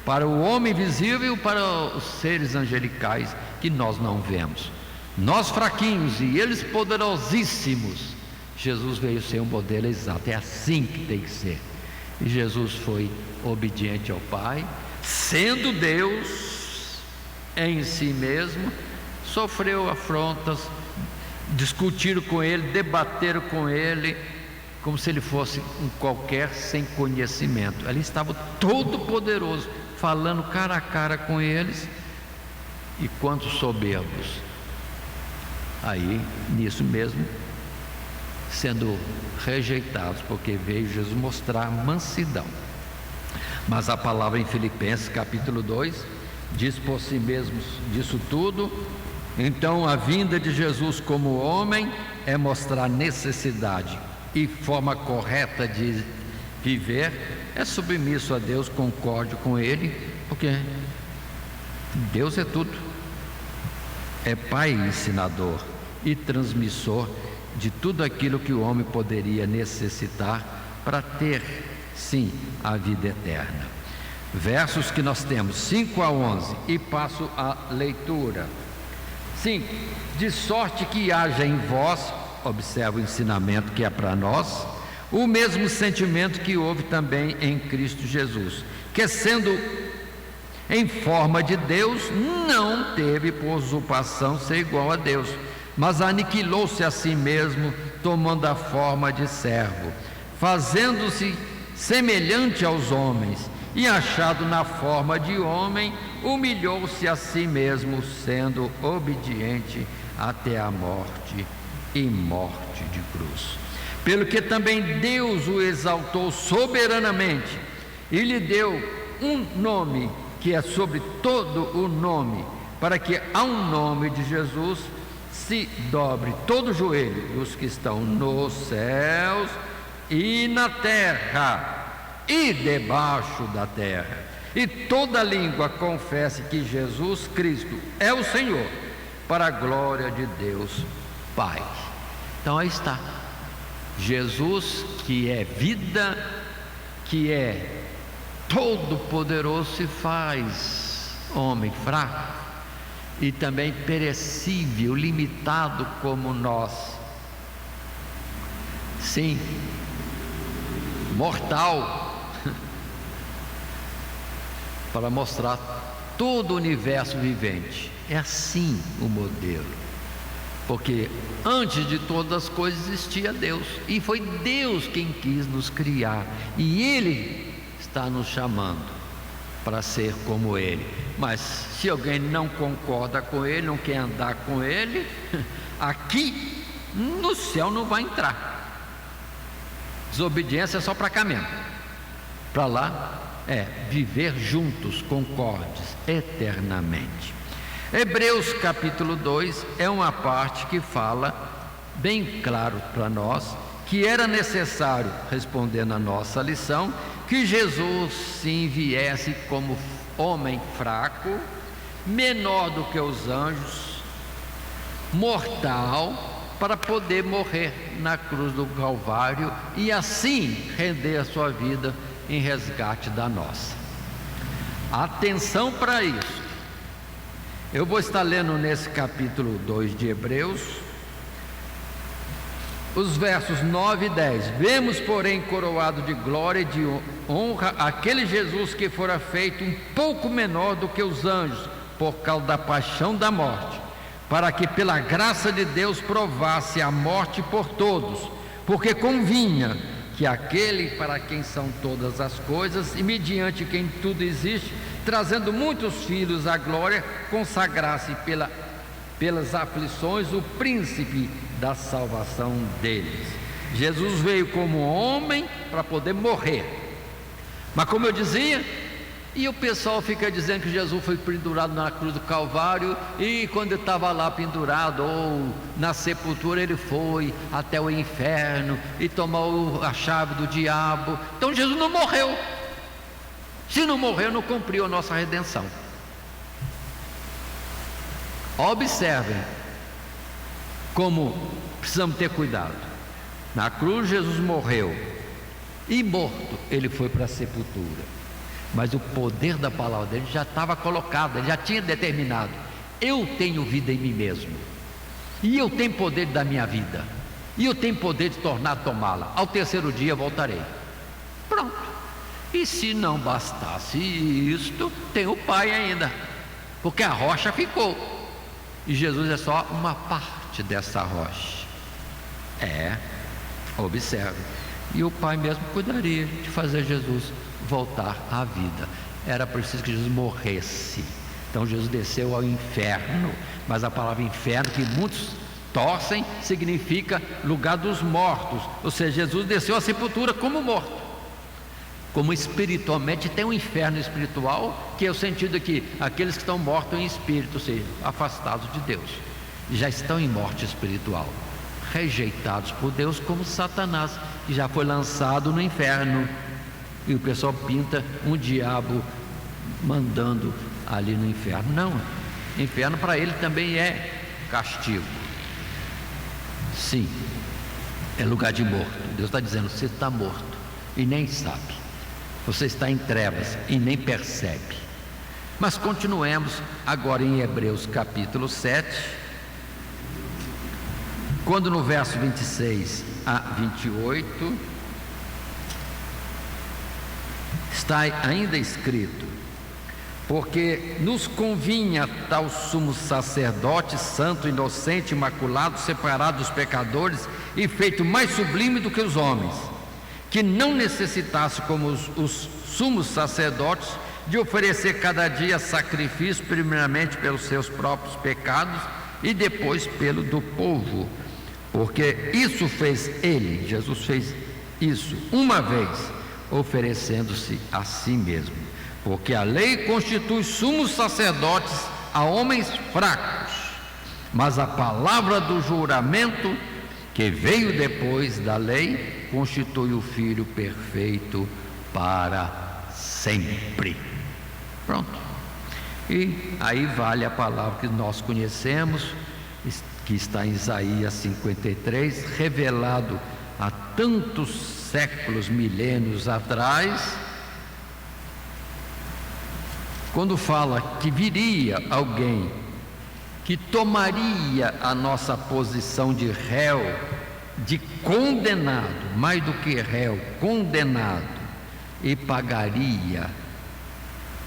para o homem visível e para os seres angelicais que nós não vemos. Nós fraquinhos e eles poderosíssimos. Jesus veio ser um modelo exato, é assim que tem que ser. E Jesus foi obediente ao Pai, sendo Deus em si mesmo, sofreu afrontas, discutiram com ele, debateram com ele, como se ele fosse um qualquer sem conhecimento. Ele estava todo poderoso, falando cara a cara com eles. E quantos soberbos, aí nisso mesmo, sendo rejeitados, porque veio Jesus mostrar mansidão. Mas a palavra em Filipenses capítulo 2 diz por si mesmo disso tudo. Então a vinda de Jesus como homem é mostrar necessidade e forma correta de viver, é submisso a Deus, concorde com Ele, porque Deus é tudo, é Pai ensinador e transmissor de tudo aquilo que o homem poderia necessitar para ter, sim, a vida eterna. Versos que nós temos 5 a 11, e passo a leitura. 5. De sorte que haja em vós, observa o ensinamento que é para nós, o mesmo sentimento que houve também em Cristo Jesus, que sendo em forma de Deus, não teve por usurpação ser igual a Deus, mas aniquilou-se a si mesmo, tomando a forma de servo, fazendo-se semelhante aos homens, e achado na forma de homem, humilhou-se a si mesmo, sendo obediente até a morte e morte de cruz. Pelo que também Deus o exaltou soberanamente e lhe deu um nome que é sobre todo o nome, para que ao nome de Jesus se dobre todo o joelho dos que estão nos céus e na terra e debaixo da terra, e toda língua confesse que Jesus Cristo é o Senhor, para a glória de Deus Pai. Então aí está Jesus, que é vida, que é todo poderoso, se faz homem fraco, e também perecível, limitado como nós. Sim, mortal, para mostrar todo o universo vivente. É assim o modelo, porque antes de todas as coisas existia Deus, e foi Deus quem quis nos criar, e Ele está nos chamando para ser como Ele. Mas se alguém não concorda com Ele, não quer andar com Ele, aqui no céu não vai entrar. Desobediência é só para cá mesmo. Para lá é viver juntos, concordes, eternamente. Hebreus capítulo 2 é uma parte que fala bem claro para nós que era necessário, respondendo a nossa lição, que Jesus sim viesse como homem fraco, menor do que os anjos, mortal, para poder morrer na cruz do Calvário e assim render a sua vida em resgate da nossa. Atenção para isso. Eu vou estar lendo nesse capítulo 2 de Hebreus, os versos 9 e 10. Vemos, porém, coroado de glória e de honra aquele Jesus que fora feito um pouco menor do que os anjos, por causa da paixão da morte, para que pela graça de Deus provasse a morte por todos, porque convinha que aquele para quem são todas as coisas e mediante quem tudo existe, trazendo muitos filhos à glória, consagrasse pelas aflições o príncipe da salvação deles. Jesus veio como homem para poder morrer, mas como eu dizia, e o pessoal fica dizendo que Jesus foi pendurado na cruz do Calvário, e quando ele estava lá pendurado ou na sepultura, ele foi até o inferno e tomou a chave do diabo. Então Jesus não morreu. Se não morreu, não cumpriu a nossa redenção. Observem como precisamos ter cuidado. Na cruz Jesus morreu, e morto ele foi para a sepultura, mas o poder da palavra dele já estava colocado, ele já tinha determinado: eu tenho vida em mim mesmo, e eu tenho poder da minha vida, e eu tenho poder de tomá-la, ao terceiro dia voltarei. Pronto. E se não bastasse isto, tem o Pai ainda, porque a rocha ficou, e Jesus é só uma parte dessa rocha. Observe, e o Pai mesmo cuidaria de fazer Jesus voltar à vida. Era preciso que Jesus morresse. Então Jesus desceu ao inferno, mas a palavra inferno, que muitos torcem, significa lugar dos mortos, ou seja, Jesus desceu à sepultura como morto. Como espiritualmente tem um inferno espiritual, que é o sentido que aqueles que estão mortos em espírito, ou seja, afastados de Deus, já estão em morte espiritual, rejeitados por Deus, como Satanás, que já foi lançado no inferno. E o pessoal pinta um diabo mandando ali no inferno. Não, inferno para ele também é castigo. Sim, é lugar de morto. Deus está dizendo: você está morto e nem sabe. Você está em trevas e nem percebe. Mas continuemos agora em Hebreus capítulo 7, quando no verso 26 a 28 está ainda escrito: porque nos convinha tal sumo sacerdote, santo, inocente, imaculado, separado dos pecadores e feito mais sublime do que os homens, que não necessitasse, como os sumos sacerdotes, de oferecer cada dia sacrifício, primeiramente pelos seus próprios pecados e depois pelo do povo, porque isso fez ele, Jesus fez isso uma vez, oferecendo-se a si mesmo, porque a lei constitui sumos sacerdotes a homens fracos, mas a palavra do juramento, que veio depois da lei, constitui o Filho perfeito para sempre. Pronto. E aí vale a palavra que nós conhecemos, que está em Isaías 53, revelado há tantos séculos, milênios atrás, quando fala que viria alguém que tomaria a nossa posição de réu, de condenado, mais do que réu, condenado, e pagaria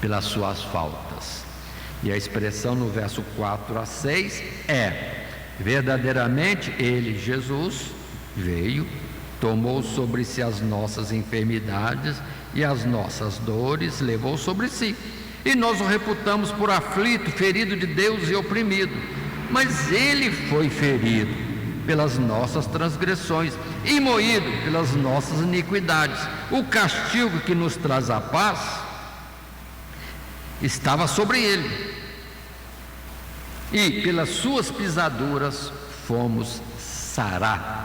pelas suas faltas. E a expressão no verso 4 a 6 é: verdadeiramente ele, Jesus, veio, tomou sobre si as nossas enfermidades e as nossas dores levou sobre si, e nós o reputamos por aflito, ferido de Deus e oprimido. Mas ele foi ferido pelas nossas transgressões e moído pelas nossas iniquidades. O castigo que nos traz a paz estava sobre ele, e pelas suas pisaduras fomos sarados.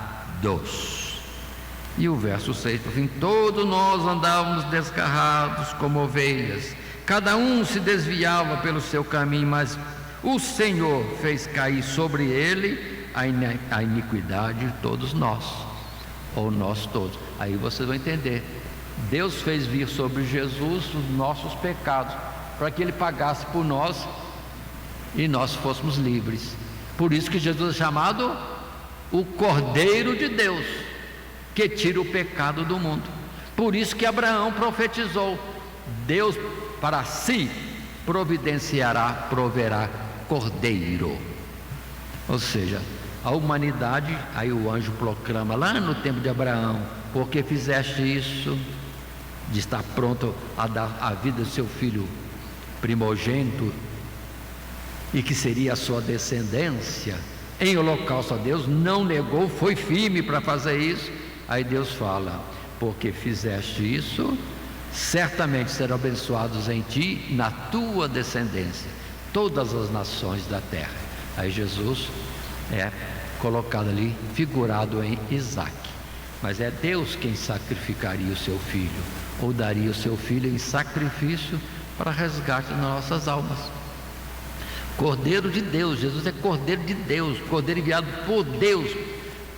E o verso 6, por fim: todos nós andávamos desgarrados como ovelhas, cada um se desviava pelo seu caminho, mas o Senhor fez cair sobre ele a iniquidade de todos nós, ou nós todos. Aí vocês vão entender: Deus fez vir sobre Jesus os nossos pecados, para que ele pagasse por nós e nós fôssemos livres. Por isso que Jesus é chamado o Cordeiro de Deus, que tira o pecado do mundo. Por isso que Abraão profetizou: Deus para si providenciará, proverá cordeiro. Ou seja, a humanidade, aí o anjo proclama lá no tempo de Abraão: porque fizeste isso, de estar pronto a dar a vida do seu filho primogênito, e que seria a sua descendência, em holocausto a Deus, não negou, foi firme para fazer isso. Aí Deus fala: porque fizeste isso, certamente serão abençoados em ti, na tua descendência, todas as nações da terra. Aí Jesus é colocado ali, figurado em Isaac. Mas é Deus quem sacrificaria o seu filho, ou daria o seu filho em sacrifício para resgate das nossas almas. Cordeiro de Deus, Jesus é Cordeiro de Deus, Cordeiro enviado por Deus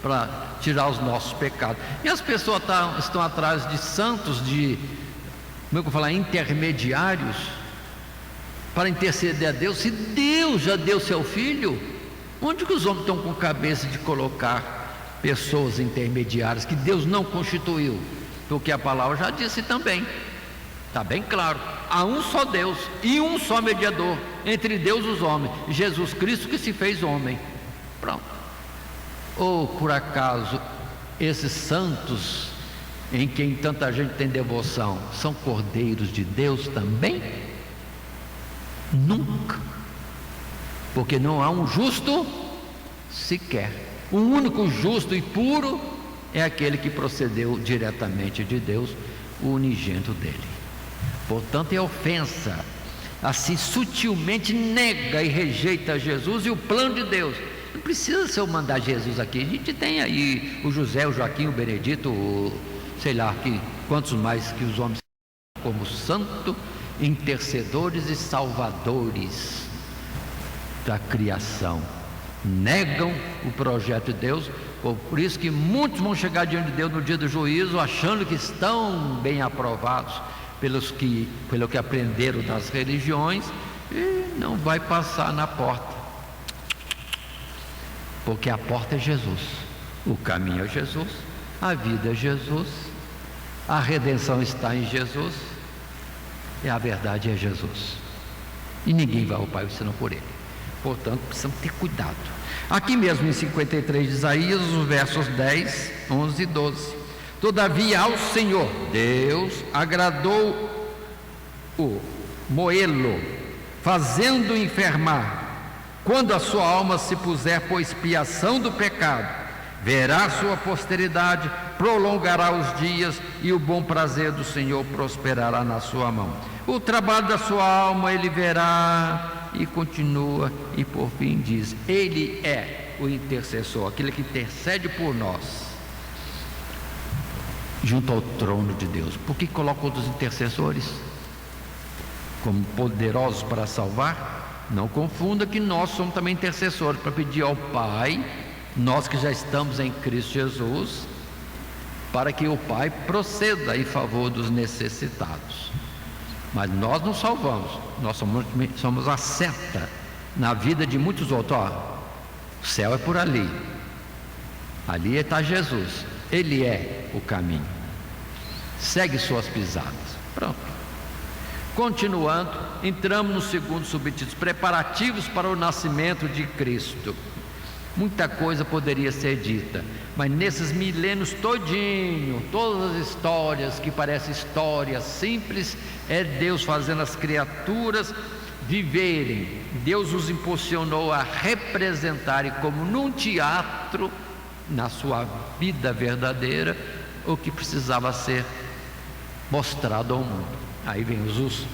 para tirar os nossos pecados. E as pessoas estão atrás de santos, como é que eu vou falar, intermediários, para interceder a Deus. Se Deus já deu seu filho, onde que os homens estão com cabeça de colocar pessoas intermediárias que Deus não constituiu? Porque a palavra já disse também, está bem claro: há um só Deus e um só mediador entre Deus e os homens, Jesus Cristo, que se fez homem. Pronto. Ou por acaso esses santos em quem tanta gente tem devoção são cordeiros de Deus também? Nunca. Porque não há um justo sequer. O único justo e puro é aquele que procedeu diretamente de Deus, o unigênito dele. Portanto, é ofensa, assim sutilmente nega e rejeita Jesus e o plano de Deus. Não precisa se eu mandar Jesus aqui, a gente tem aí o José, o Joaquim, o Benedito, sei lá, quantos mais que os homens como santo, intercedores e salvadores da criação. Negam o projeto de Deus. Por isso que muitos vão chegar diante de Deus no dia do juízo achando que estão bem aprovados pelo que aprenderam das religiões, e não vai passar na porta, porque a porta é Jesus, o caminho é Jesus, a vida é Jesus, a redenção está em Jesus, e a verdade é Jesus, e ninguém vai ao Pai senão por Ele. Portanto, precisamos ter cuidado. Aqui mesmo em 53 de Isaías, os versos 10, 11 e 12: todavia ao Senhor Deus agradou o moê-lo, fazendo enfermar. Quando a sua alma se puser por expiação do pecado, verá sua posteridade, prolongará os dias, e o bom prazer do Senhor prosperará na sua mão. O trabalho da sua alma ele verá, e continua, e por fim diz: ele é o intercessor, aquele que intercede por nós junto ao trono de Deus. Por que coloca outros intercessores como poderosos para salvar? Não confunda que nós somos também intercessores para pedir ao Pai, nós que já estamos em Cristo Jesus, para que o Pai proceda em favor dos necessitados. Mas nós não salvamos, nós somos a seta na vida de muitos outros. O céu é por ali, ali está Jesus, Ele é o caminho, segue suas pisadas. Pronto. Continuando, entramos no segundo subtítulo: preparativos para o nascimento de Cristo. Muita coisa poderia ser dita, mas nesses milênios todinho, todas as histórias que parecem histórias simples, é Deus fazendo as criaturas viverem. Deus os impulsionou a representarem como num teatro, na sua vida verdadeira, o que precisava ser mostrado ao mundo. Aí vem os usos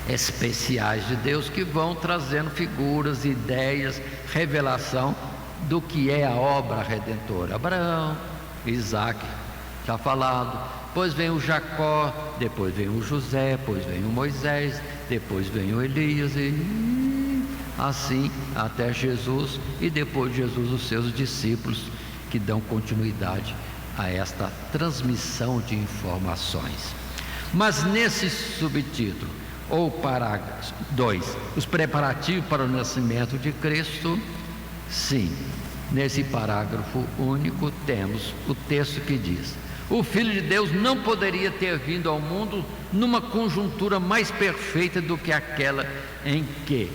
especiais de Deus, que vão trazendo figuras, ideias, revelação do que é a obra redentora. Abraão, Isaac, já falado, depois vem o Jacó, depois vem o José, depois vem o Moisés, depois vem o Elias, e assim até Jesus, e depois de Jesus os seus discípulos, que dão continuidade a esta transmissão de informações. Mas nesse subtítulo, ou parágrafo 2, os preparativos para o nascimento de Cristo, sim, nesse parágrafo único temos o texto que diz: o Filho de Deus não poderia ter vindo ao mundo numa conjuntura mais perfeita do que aquela em que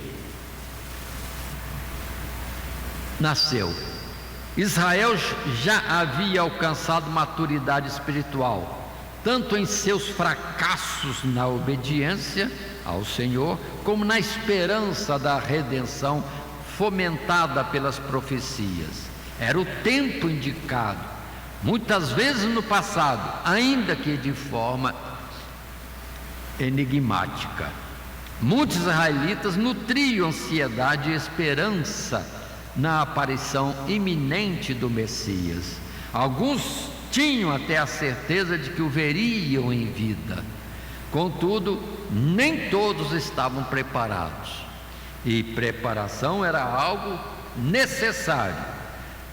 nasceu. Israel já havia alcançado maturidade espiritual, tanto em seus fracassos na obediência ao Senhor, como na esperança da redenção fomentada pelas profecias. Era o tempo indicado, muitas vezes no passado, ainda que de forma enigmática. Muitos israelitas nutriam ansiedade e esperança na aparição iminente do Messias. Alguns tinham até a certeza de que o veriam em vida. Contudo, nem todos estavam preparados, e preparação era algo necessário,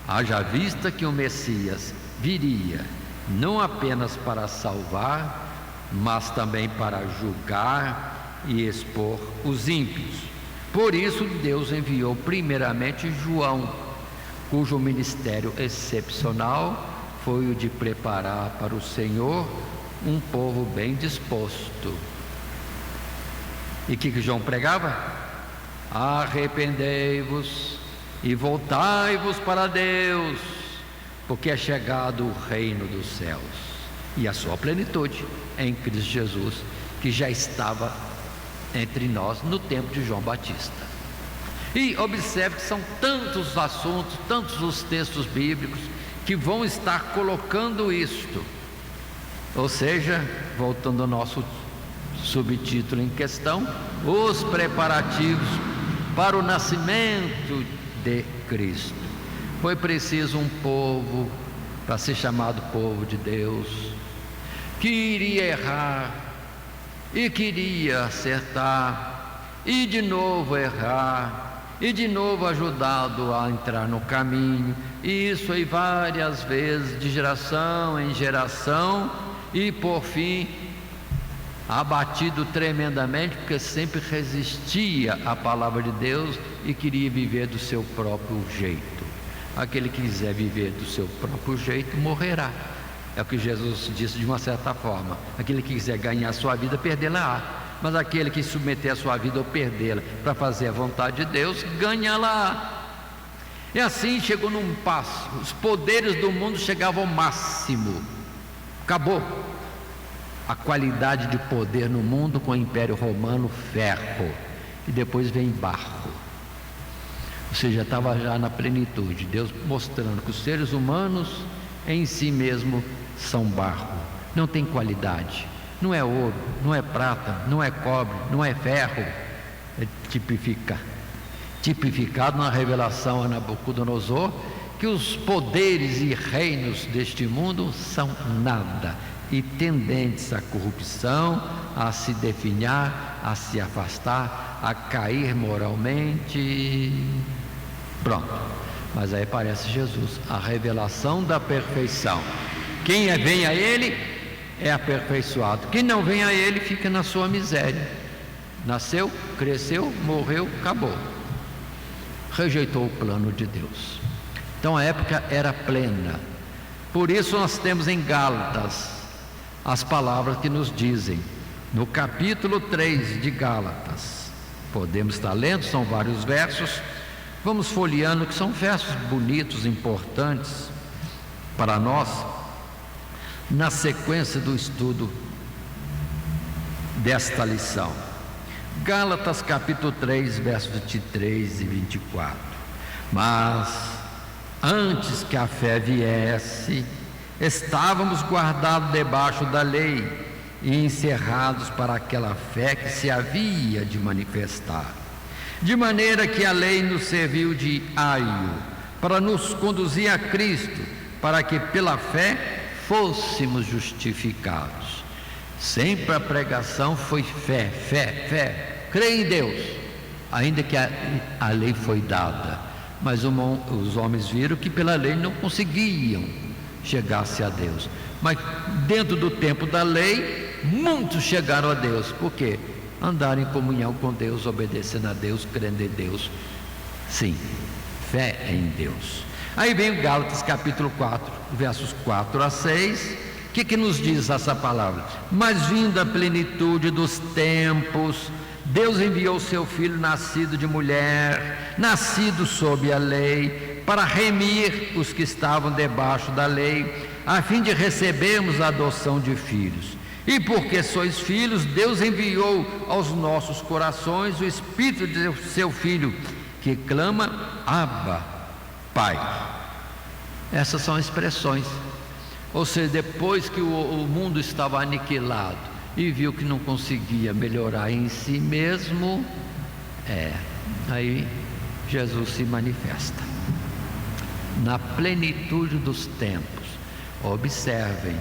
haja vista que o Messias viria não apenas para salvar, mas também para julgar e expor os ímpios. Por isso Deus enviou primeiramente João, cujo ministério excepcional foi o de preparar para o Senhor um povo bem disposto. E o que João pregava? Arrependei-vos e voltai-vos para Deus, porque é chegado o reino dos céus e a sua plenitude em Cristo Jesus, que já estava entre nós no tempo de João Batista. E observe que são tantos assuntos, tantos os textos bíblicos que vão estar colocando isto. Ou seja, voltando ao nosso subtítulo em questão, os preparativos para o nascimento de Cristo. Foi preciso um povo para ser chamado povo de Deus, que iria errar e queria acertar, e de novo errar, e de novo ajudado a entrar no caminho, e isso aí várias vezes, de geração em geração, e por fim abatido tremendamente, porque sempre resistia à palavra de Deus e queria viver do seu próprio jeito. Aquele que quiser viver do seu próprio jeito morrerá. É o que Jesus disse de uma certa forma: aquele que quiser ganhar a sua vida, perdê-la-á, mas aquele que submeter a sua vida ou perdê-la para fazer a vontade de Deus, ganha-la. E assim chegou num passo, os poderes do mundo chegavam ao máximo, acabou a qualidade de poder no mundo com o Império Romano, ferro, e depois vem barro. Ou seja, estava já na plenitude, Deus mostrando que os seres humanos em si mesmo são barro, não tem qualidade, não é ouro, não é prata, não é cobre, não é ferro. É tipificado na revelação a Nabucodonosor, que os poderes e reinos deste mundo são nada, e tendentes à corrupção, a se definhar, a se afastar, a cair moralmente. Pronto. Mas aí aparece Jesus, a revelação da perfeição. Quem vem a Ele é aperfeiçoado, quem não vem a Ele fica na sua miséria. Nasceu, cresceu, morreu, acabou. rejeitou o plano de Deus. Então a época era plena. Por isso nós temos em Gálatas as palavras que nos dizem, no capítulo 3 de Gálatas. Podemos estar lendo, são vários versos. Vamos folheando, que são versos bonitos, importantes para nós, na sequência do estudo desta lição. Gálatas capítulo 3, versos 23 e 24. Mas antes que a fé viesse, estávamos guardados debaixo da lei e encerrados para aquela fé que se havia de manifestar. De maneira que a lei nos serviu de aio para nos conduzir a Cristo, para que pela fé fôssemos justificados. Sempre a pregação foi fé, fé, fé. Crê em Deus, ainda que a lei foi dada. Mas os homens viram que pela lei não conseguiam chegar-se a Deus. Mas dentro do tempo da lei, muitos chegaram a Deus. Por quê? Andaram em comunhão com Deus, obedecendo a Deus, crendo em Deus. Sim, fé em Deus. Aí vem o Gálatas capítulo 4, versos 4 a 6. O que nos diz essa palavra? Mas vindo a plenitude dos tempos, Deus enviou seu Filho nascido de mulher, nascido sob a lei, para remir os que estavam debaixo da lei, a fim de recebermos a adoção de filhos. E porque sois filhos, Deus enviou aos nossos corações o Espírito de seu Filho, que clama, Abba, Pai. Essas são expressões. Ou seja, depois que o mundo estava aniquilado e viu que não conseguia melhorar em si mesmo, aí Jesus se manifesta na plenitude dos tempos. Observem,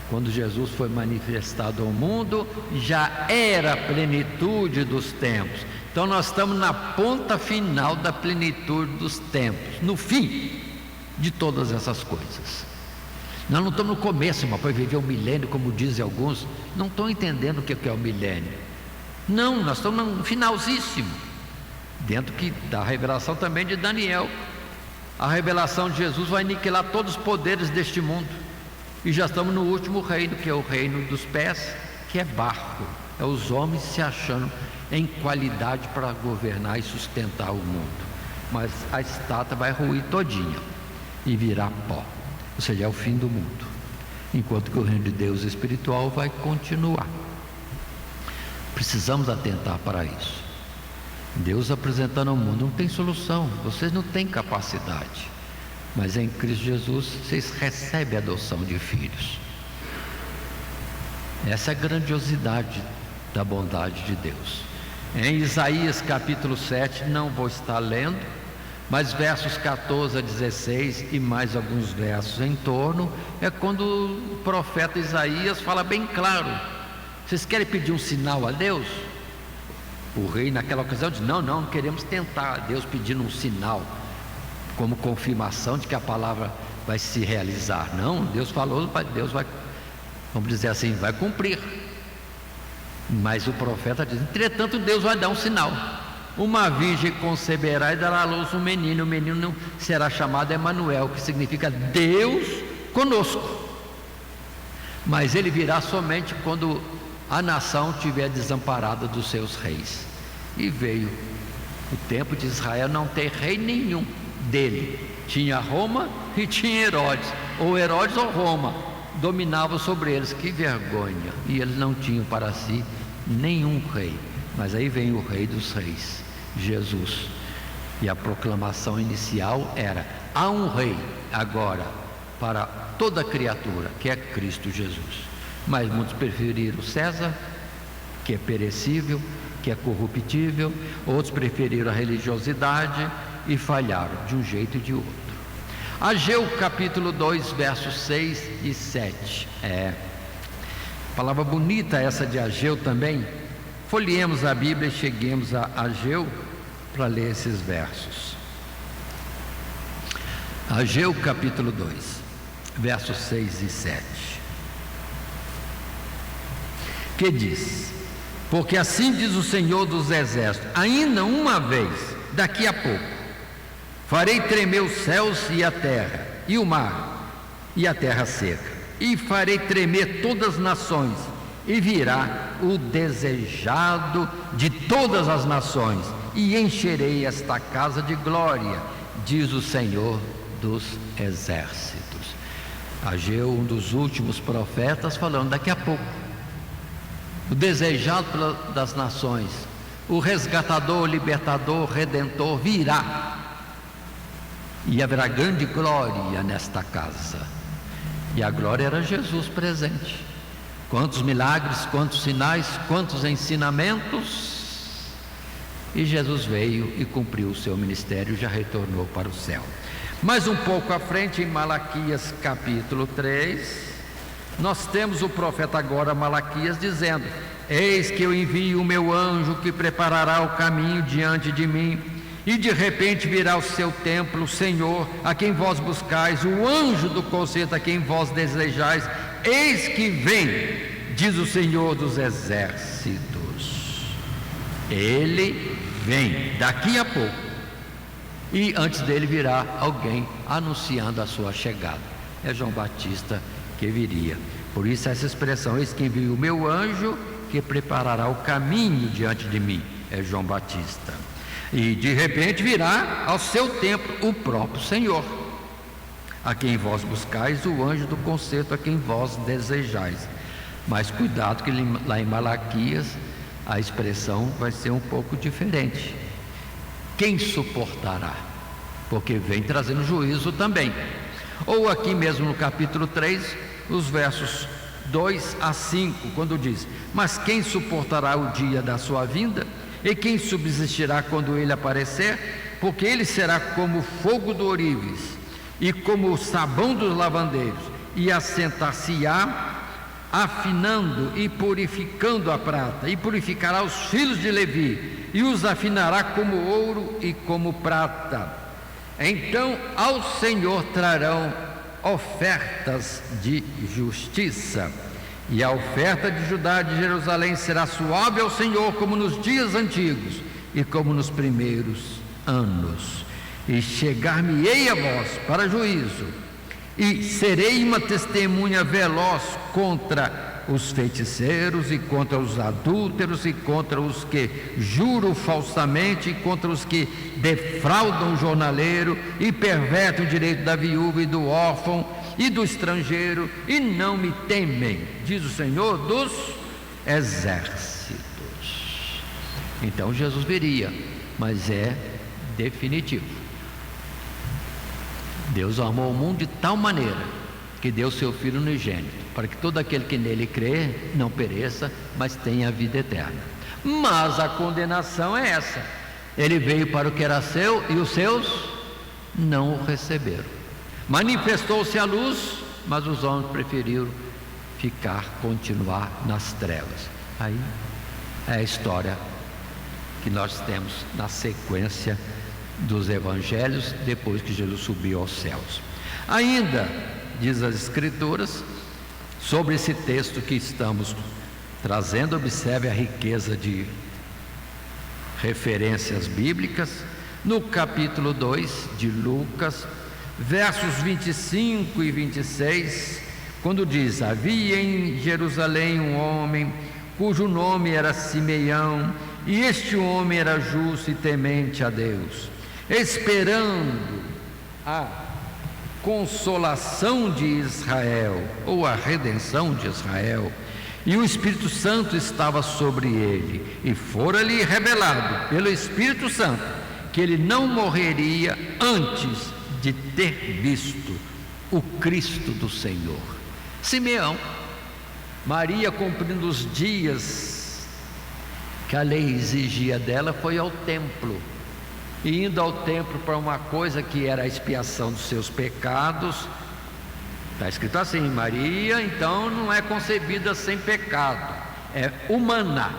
quando Jesus foi manifestado ao mundo, já era a plenitude dos tempos. Então nós estamos na ponta final da plenitude dos tempos, no fim de todas essas coisas. Nós não estamos no começo, mas para viver o milênio, como dizem alguns, não estão entendendo o que é o milênio. Não, nós estamos no finalzíssimo, dentro da revelação também de Daniel. A revelação de Jesus vai aniquilar todos os poderes deste mundo. E já estamos no último reino, que é o reino dos pés, que é barco. É os homens se achando em qualidade para governar e sustentar o mundo. Mas a estátua vai ruir todinha e virar pó. Ou seja, é o fim do mundo. Enquanto que o reino de Deus espiritual vai continuar. Precisamos atentar para isso. Deus apresentando ao mundo, não tem solução, vocês não têm capacidade. Mas em Cristo Jesus, vocês recebem a adoção de filhos. Essa é a grandiosidade da bondade de Deus. Em Isaías capítulo 7, não vou estar lendo, mas versos 14 a 16 e mais alguns versos em torno, é quando o profeta Isaías fala bem claro: vocês querem pedir um sinal a Deus? O rei naquela ocasião diz: não queremos tentar. Deus pedindo um sinal como confirmação de que a palavra vai se realizar. Não, Deus falou, Deus vai, vamos dizer assim, vai cumprir. Mas o profeta diz: entretanto Deus vai dar um sinal. Uma virgem conceberá e dará à luz um menino. O menino será chamado Emanuel, que significa Deus conosco. Mas ele virá somente quando a nação estiver desamparada dos seus reis. E veio o tempo de Israel não ter rei nenhum dele. Tinha Roma e tinha Herodes, ou Herodes ou Roma, dominava sobre eles. Que vergonha! E eles não tinham para si nenhum rei. Mas aí vem o rei dos reis, Jesus. E a proclamação inicial era: há um rei agora para toda criatura, que é Cristo Jesus. Mas muitos preferiram César, que é perecível, que é corruptível. Outros preferiram a religiosidade e falharam de um jeito e de outro. Ageu capítulo 2, versos 6 e 7. Palavra bonita essa de Ageu também. Folheemos a Bíblia e cheguemos a Ageu para ler esses versos. Ageu capítulo 2, versos 6 e 7. Que diz: porque assim diz o Senhor dos Exércitos, ainda uma vez, daqui a pouco, Farei tremer os céus e a terra, e o mar, e a terra seca, e farei tremer todas as nações, e virá o desejado de todas as nações, e encherei esta casa de glória, diz o Senhor dos exércitos. Ageu, um dos últimos profetas, falando daqui a pouco. O desejado das nações, o resgatador, o libertador, o redentor virá, e haverá grande glória nesta casa. E a glória era Jesus presente. Quantos milagres, quantos sinais, quantos ensinamentos. E Jesus veio e cumpriu o seu ministério e já retornou para o céu. Mais um pouco à frente, em Malaquias capítulo 3, nós temos o profeta agora Malaquias dizendo: eis que eu envio o meu anjo que preparará o caminho diante de mim, e de repente virá ao seu templo o Senhor, a quem vós buscais, o anjo do concerto a quem vós desejais. Eis que vem, diz o Senhor dos exércitos. Ele vem daqui a pouco, e antes dele virá alguém anunciando a sua chegada. É João Batista que viria. Por isso essa expressão: eis que envio o meu anjo que preparará o caminho diante de mim. É João Batista. E de repente virá ao seu templo o próprio Senhor, a quem vós buscais, o anjo do concerto a quem vós desejais. Mas cuidado que lá em Malaquias a expressão vai ser um pouco diferente. Quem suportará? Porque vem trazendo juízo também. Ou aqui mesmo no capítulo 3, os versos 2 a 5, quando diz: mas quem suportará o dia da sua vinda? E quem subsistirá quando ele aparecer? Porque ele será como o fogo do ourives, e como o sabão dos lavandeiros, e assentar-se-á, afinando e purificando a prata, e purificará os filhos de Levi, e os afinará como ouro e como prata. Então ao Senhor trarão ofertas de justiça, e a oferta de Judá e de Jerusalém será suave ao Senhor, como nos dias antigos e como nos primeiros anos. E chegar-me-ei a vós para juízo, e serei uma testemunha veloz contra os feiticeiros, e contra os adúlteros, e contra os que juram falsamente, e contra os que defraudam o jornaleiro, e pervertem o direito da viúva e do órfão e do estrangeiro, e não me temem, diz o Senhor dos exércitos. Então Jesus viria, mas é definitivo. Deus amou o mundo de tal maneira que deu seu Filho unigênito, para que todo aquele que nele crê não pereça, mas tenha a vida eterna. Mas a condenação é essa: ele veio para o que era seu, e os seus não o receberam. Manifestou-se a luz, mas os homens preferiram continuar nas trevas. Aí é a história que nós temos na sequência dos evangelhos, depois que Jesus subiu aos céus. Ainda diz as Escrituras sobre esse texto que estamos trazendo. Observe a riqueza de referências bíblicas. No capítulo 2 de Lucas, versos 25 e 26, quando diz: havia em Jerusalém um homem cujo nome era Simeão, e este homem era justo e temente a Deus, esperando a consolação de Israel, ou a redenção de Israel, e o Espírito Santo estava sobre ele, e fora-lhe revelado pelo Espírito Santo que ele não morreria antes de ter visto o Cristo do Senhor. Simeão, Maria, cumprindo os dias que a lei exigia dela, foi ao templo, e indo ao templo para uma coisa que era a expiação dos seus pecados. Está escrito assim: Maria então não é concebida sem pecado, é humana,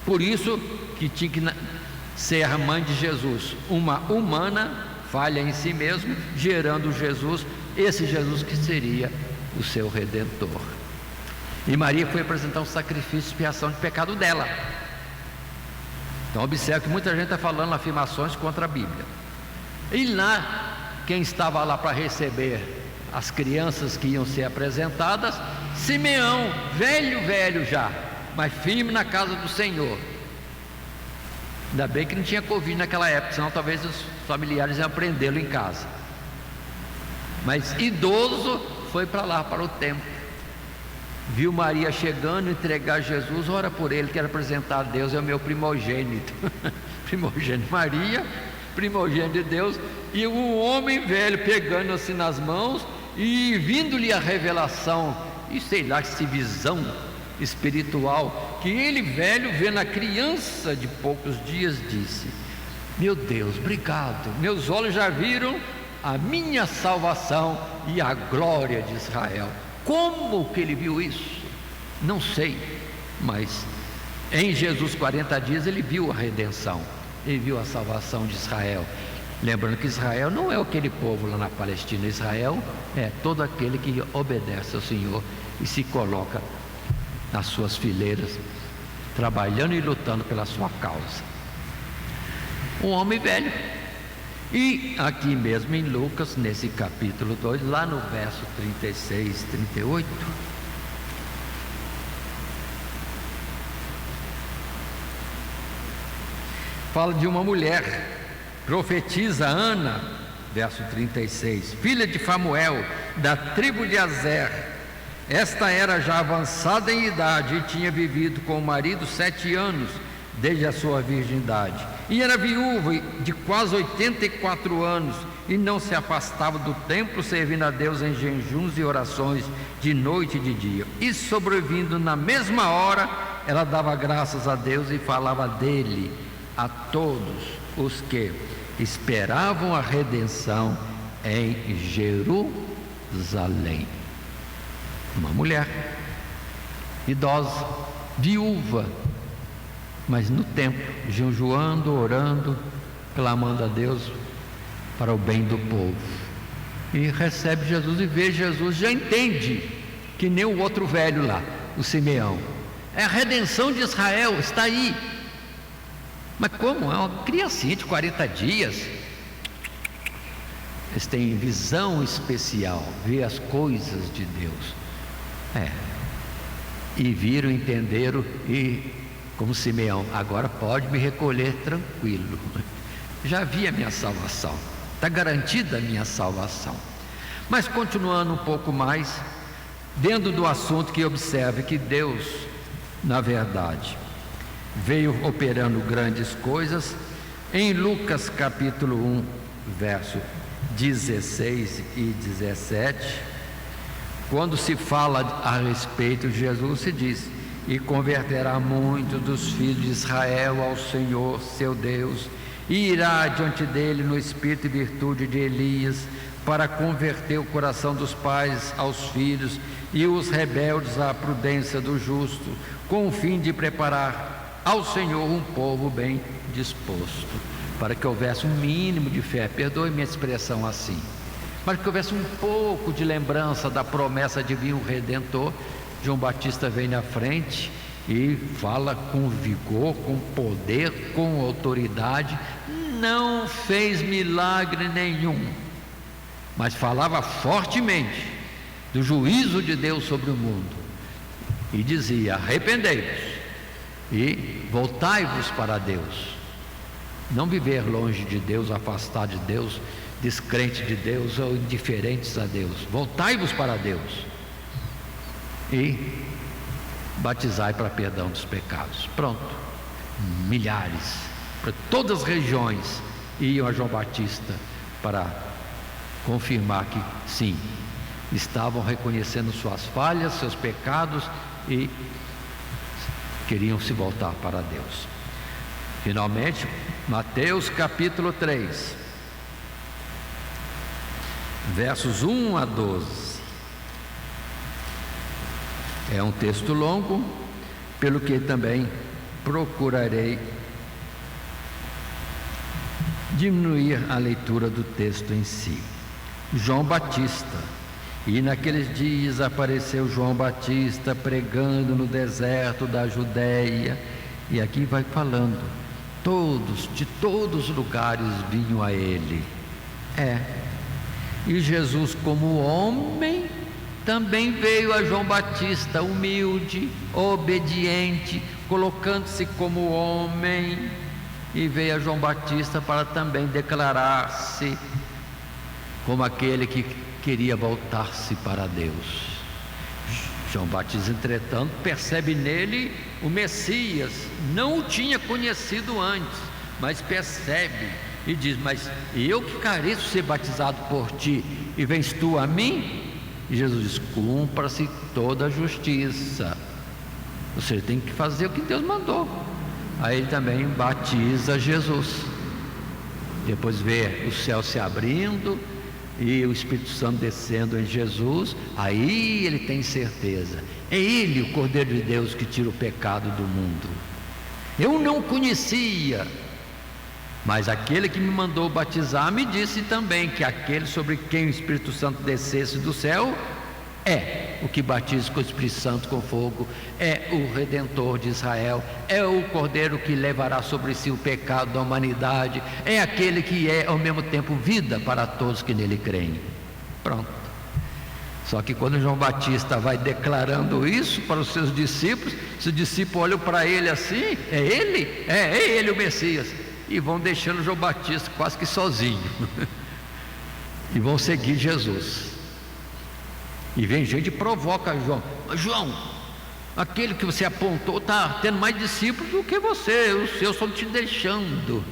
por isso que tinha que ser a mãe de Jesus, uma humana, falha em si mesmo, gerando Jesus, esse Jesus que seria o seu Redentor. E Maria foi apresentar um sacrifício de expiação de pecado dela. Então observe que muita gente está falando afirmações contra a Bíblia. E lá, quem estava lá para receber as crianças que iam ser apresentadas? Simeão, velho já, mas firme na casa do Senhor. Ainda bem que não tinha Covid naquela época, senão talvez os familiares iam prendê-lo em casa. Mas idoso foi para lá, para o templo. Viu Maria chegando, entregar Jesus, ora por ele, quero apresentar a Deus, é o meu primogênito. Primogênito Maria, primogênito de Deus, e um homem velho pegando assim nas mãos e vindo-lhe a revelação, e sei lá que visão espiritual, que ele velho vendo a criança de poucos dias disse: meu Deus, obrigado, meus olhos já viram a minha salvação e a glória de Israel. Como que ele viu isso? Não sei, mas em Jesus 40 dias ele viu a redenção, ele viu a salvação de Israel. Lembrando que Israel não é aquele povo lá na Palestina. Israel é todo aquele que obedece ao Senhor e se coloca nas suas fileiras, trabalhando e lutando pela sua causa. Um homem velho. E aqui mesmo em Lucas, nesse capítulo 2, lá no verso 36, 38, fala de uma mulher, profetisa Ana, verso 36, filha de Famuel, da tribo de Azer. Esta era já avançada em idade e tinha vivido com o marido 7 anos, desde a sua virgindade, e era viúva de quase 84 anos, e não se afastava do templo, servindo a Deus em jejuns e orações de noite e de dia. E sobrevindo na mesma hora, ela dava graças a Deus e falava dele a todos os que esperavam a redenção em Jerusalém. Uma mulher idosa, viúva, mas no templo, jejuando, orando, clamando a Deus para o bem do povo. E recebe Jesus e vê Jesus, já entende que nem o outro velho lá, o Simeão. É a redenção de Israel, está aí. Mas como? É uma criancinha de 40 dias. Eles têm visão especial, vê as coisas de Deus. E viram, entenderam e, como Simeão, agora pode me recolher tranquilo. Já vi a minha salvação, está garantida a minha salvação. Mas continuando um pouco mais, dentro do assunto, que observe que Deus, na verdade, veio operando grandes coisas. Em Lucas capítulo 1, verso 16 e 17, quando se fala a respeito de Jesus, se diz: e converterá muitos dos filhos de Israel ao Senhor seu Deus, e irá diante dele no espírito e virtude de Elias, para converter o coração dos pais aos filhos e os rebeldes à prudência do justo, com o fim de preparar ao Senhor um povo bem disposto, para que houvesse um mínimo de fé, perdoe minha expressão assim, mas que houvesse um pouco de lembrança da promessa de vir um Redentor. João Batista vem na frente e fala com vigor, com poder, com autoridade, não fez milagre nenhum, mas falava fortemente do juízo de Deus sobre o mundo, e dizia: arrependei-vos e voltai-vos para Deus. Não viver longe de Deus, afastado de Deus, descrente de Deus ou indiferentes a Deus. Voltai-vos para Deus e batizai para perdão dos pecados. Pronto. Milhares, para todas as regiões, iam a João Batista para confirmar que sim, estavam reconhecendo suas falhas, seus pecados, e queriam se voltar para Deus. Finalmente, Mateus capítulo 3, versos 1 a 12. É um texto longo, pelo que também procurarei diminuir a leitura do texto em si. João Batista. E naqueles dias apareceu João Batista pregando no deserto da Judéia. E aqui vai falando, todos, de todos os lugares vinham a ele. E Jesus, como homem, também veio a João Batista, humilde, obediente, colocando-se como homem, e veio a João Batista para também declarar-se como aquele que queria voltar-se para Deus. João Batista, entretanto, percebe nele o Messias, não o tinha conhecido antes, mas percebe e diz: mas eu que careço ser batizado por ti, e vens tu a mim? E Jesus diz: cumpra-se toda a justiça. Você tem que fazer o que Deus mandou. Aí ele também batiza Jesus. Depois vê o céu se abrindo e o Espírito Santo descendo em Jesus. Aí ele tem certeza: é Ele, o Cordeiro de Deus, que tira o pecado do mundo. Eu não conhecia, mas aquele que me mandou batizar me disse também que aquele sobre quem o Espírito Santo descesse do céu é o que batiza com o Espírito Santo com fogo, é o Redentor de Israel, é o Cordeiro que levará sobre si o pecado da humanidade, é aquele que é ao mesmo tempo vida para todos que nele creem. Pronto. Só que quando João Batista vai declarando isso para os seus discípulos, os discípulos olham para ele assim: é ele? É ele o Messias. E vão deixando João Batista quase que sozinho e vão seguir Jesus. E vem gente e provoca João: João, aquele que você apontou está tendo mais discípulos do que você, os seus estão te deixando.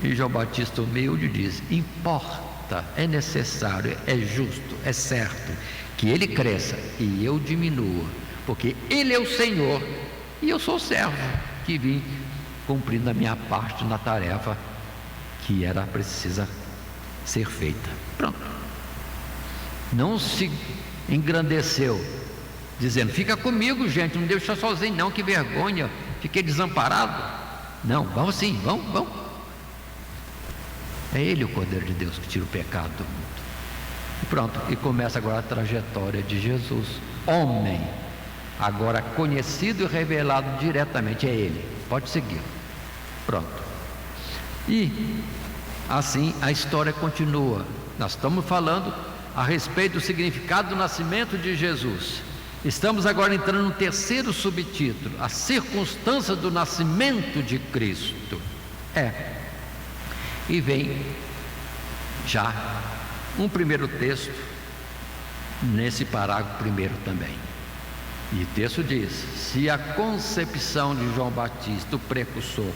E João Batista humilde diz: importa, é necessário, é justo, é certo que ele cresça e eu diminua, porque ele é o Senhor e eu sou o servo que vim cumprindo a minha parte na tarefa que era precisa ser feita. Pronto. Não se engrandeceu dizendo: fica comigo, gente, não deixa sozinho não, que vergonha, fiquei desamparado. Não, vamos sim, vamos. É Ele o Cordeiro de Deus que tira o pecado do mundo. E pronto, e começa agora a trajetória de Jesus, homem, agora conhecido e revelado diretamente. É Ele, pode seguir. Pronto. E assim a história continua. Nós estamos falando a respeito do significado do nascimento de Jesus. Estamos agora entrando no terceiro subtítulo: a circunstância do nascimento de Cristo. E vem já um primeiro texto nesse parágrafo primeiro também. E o texto diz: se a concepção de João Batista, o precursor,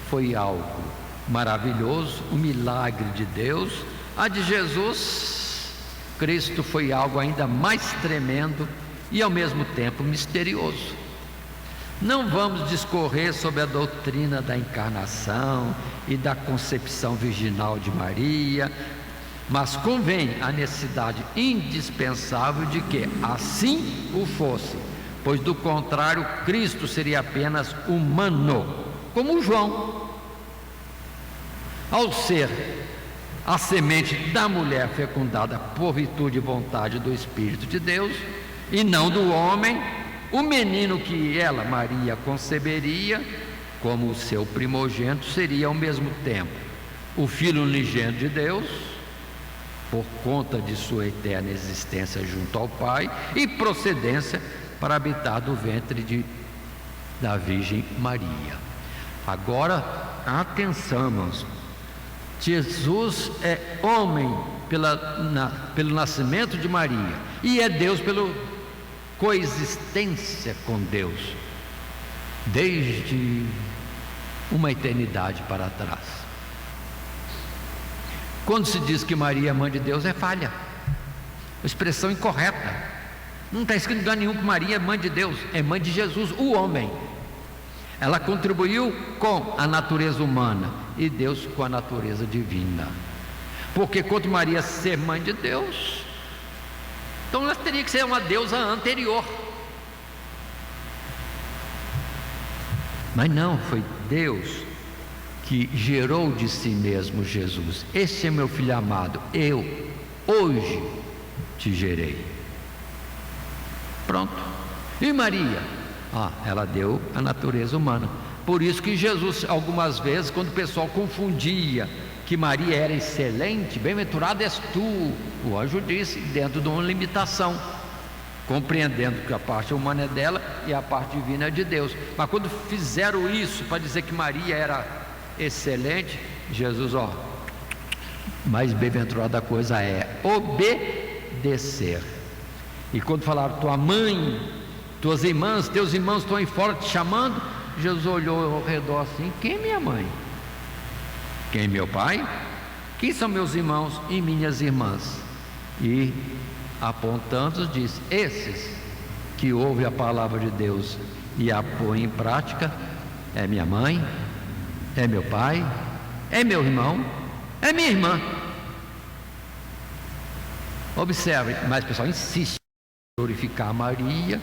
foi algo maravilhoso, um milagre de Deus, a de Jesus Cristo foi algo ainda mais tremendo e ao mesmo tempo misterioso. Não vamos discorrer sobre a doutrina da encarnação e da concepção virginal de Maria, mas convém a necessidade indispensável de que assim o fosse, pois do contrário Cristo seria apenas humano, como João. Ao ser a semente da mulher fecundada por virtude e vontade do Espírito de Deus, e não do homem, o menino que ela, Maria, conceberia como o seu primogênito seria ao mesmo tempo o Filho unigênito de Deus, por conta de sua eterna existência junto ao Pai, e procedência para habitar do ventre da Virgem Maria. Agora, atenção, irmãos. Jesus é homem pelo nascimento de Maria, e é Deus pela coexistência com Deus, desde uma eternidade para trás. Quando se diz que Maria é mãe de Deus, é falha, expressão incorreta. Não está escrito em lugar nenhum que Maria é mãe de Deus, é mãe de Jesus, o homem. Ela contribuiu com a natureza humana e Deus com a natureza divina. Porque quanto Maria ser mãe de Deus, então ela teria que ser uma deusa anterior. Mas não, foi Deus que gerou de si mesmo Jesus. Esse é meu filho amado, eu hoje te gerei. Pronto. E Maria? Ela deu a natureza humana. Por isso que Jesus, algumas vezes, quando o pessoal confundia que Maria era excelente, bem-aventurada és tu. O anjo disse, dentro de uma limitação, compreendendo que a parte humana é dela e a parte divina é de Deus. Mas quando fizeram isso para dizer que Maria era excelente, Jesus, mais bem-aventurada coisa é obedecer. E quando falaram, tua mãe, tuas irmãs, teus irmãos estão aí fora te chamando, Jesus olhou ao redor assim, quem é minha mãe? Quem é meu pai? Quem são meus irmãos e minhas irmãs? E apontando disse, esses que ouvem a palavra de Deus e a põem em prática, é minha mãe, é meu pai, é meu irmão, é minha irmã. Observe, mas o pessoal insiste em glorificar Maria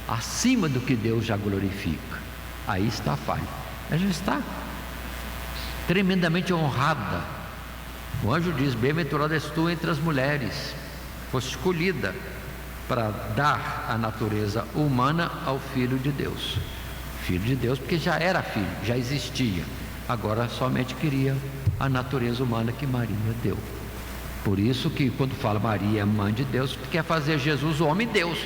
acima do que Deus já glorifica. Aí está a falha. Ela já está tremendamente honrada. O anjo diz, bem-aventurada és tu entre as mulheres, foste escolhida para dar a natureza humana ao Filho de Deus. Filho de Deus porque já era filho, já existia, agora somente queria a natureza humana que Maria deu. Por isso que quando fala Maria é mãe de Deus, quer fazer Jesus homem Deus.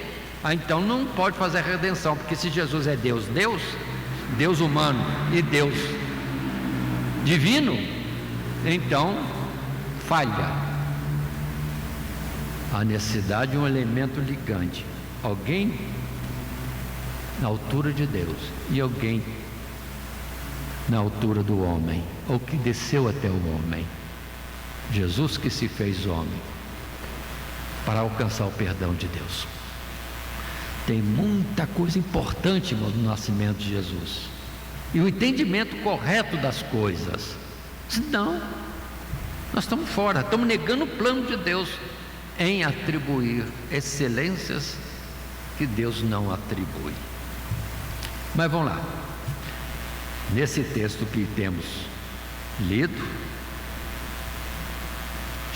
Então não pode fazer a redenção, porque se Jesus é Deus, Deus humano e Deus divino, então falha. A necessidade de um elemento ligante, alguém na altura de Deus e alguém na altura do homem, ou que desceu até o homem, Jesus que se fez homem para alcançar o perdão de Deus. Tem muita coisa importante no nascimento de Jesus e o entendimento correto das coisas, senão nós estamos fora, estamos negando o plano de Deus em atribuir excelências que Deus não atribui. Mas vamos lá, nesse texto que temos lido,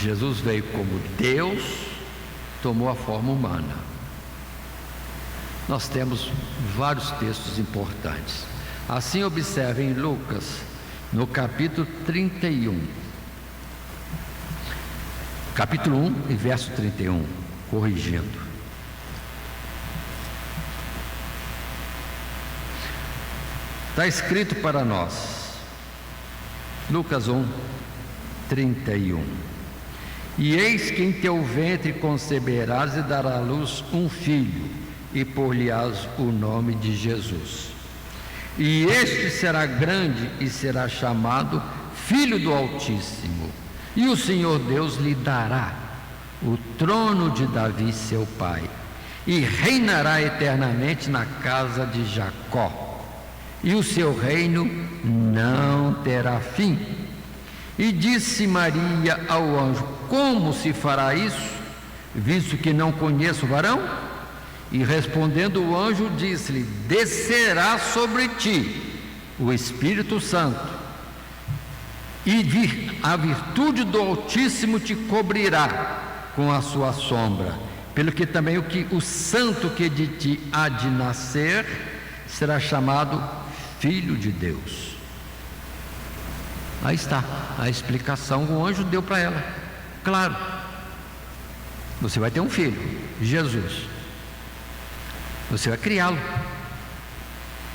Jesus veio como Deus, tomou a forma humana. Nós temos vários textos importantes. Assim, observem Lucas, no capítulo 31. Capítulo 1 e verso 31, corrigindo. Está escrito para nós, Lucas 1, 31. E eis que em teu ventre conceberás e darás à luz um filho, e por-lhe-ás o nome de Jesus. E este será grande e será chamado Filho do Altíssimo. E o Senhor Deus lhe dará o trono de Davi seu pai, e reinará eternamente na casa de Jacó, e o seu reino não terá fim. E disse Maria ao anjo, como se fará isso, visto que não conheço o varão? E respondendo o anjo, disse-lhe, descerá sobre ti o Espírito Santo, e a virtude do Altíssimo te cobrirá com a sua sombra, pelo que também o santo que de ti há de nascer será chamado Filho de Deus. Aí está a explicação que o anjo deu para ela. Claro, você vai ter um filho, Jesus. Você vai criá-lo.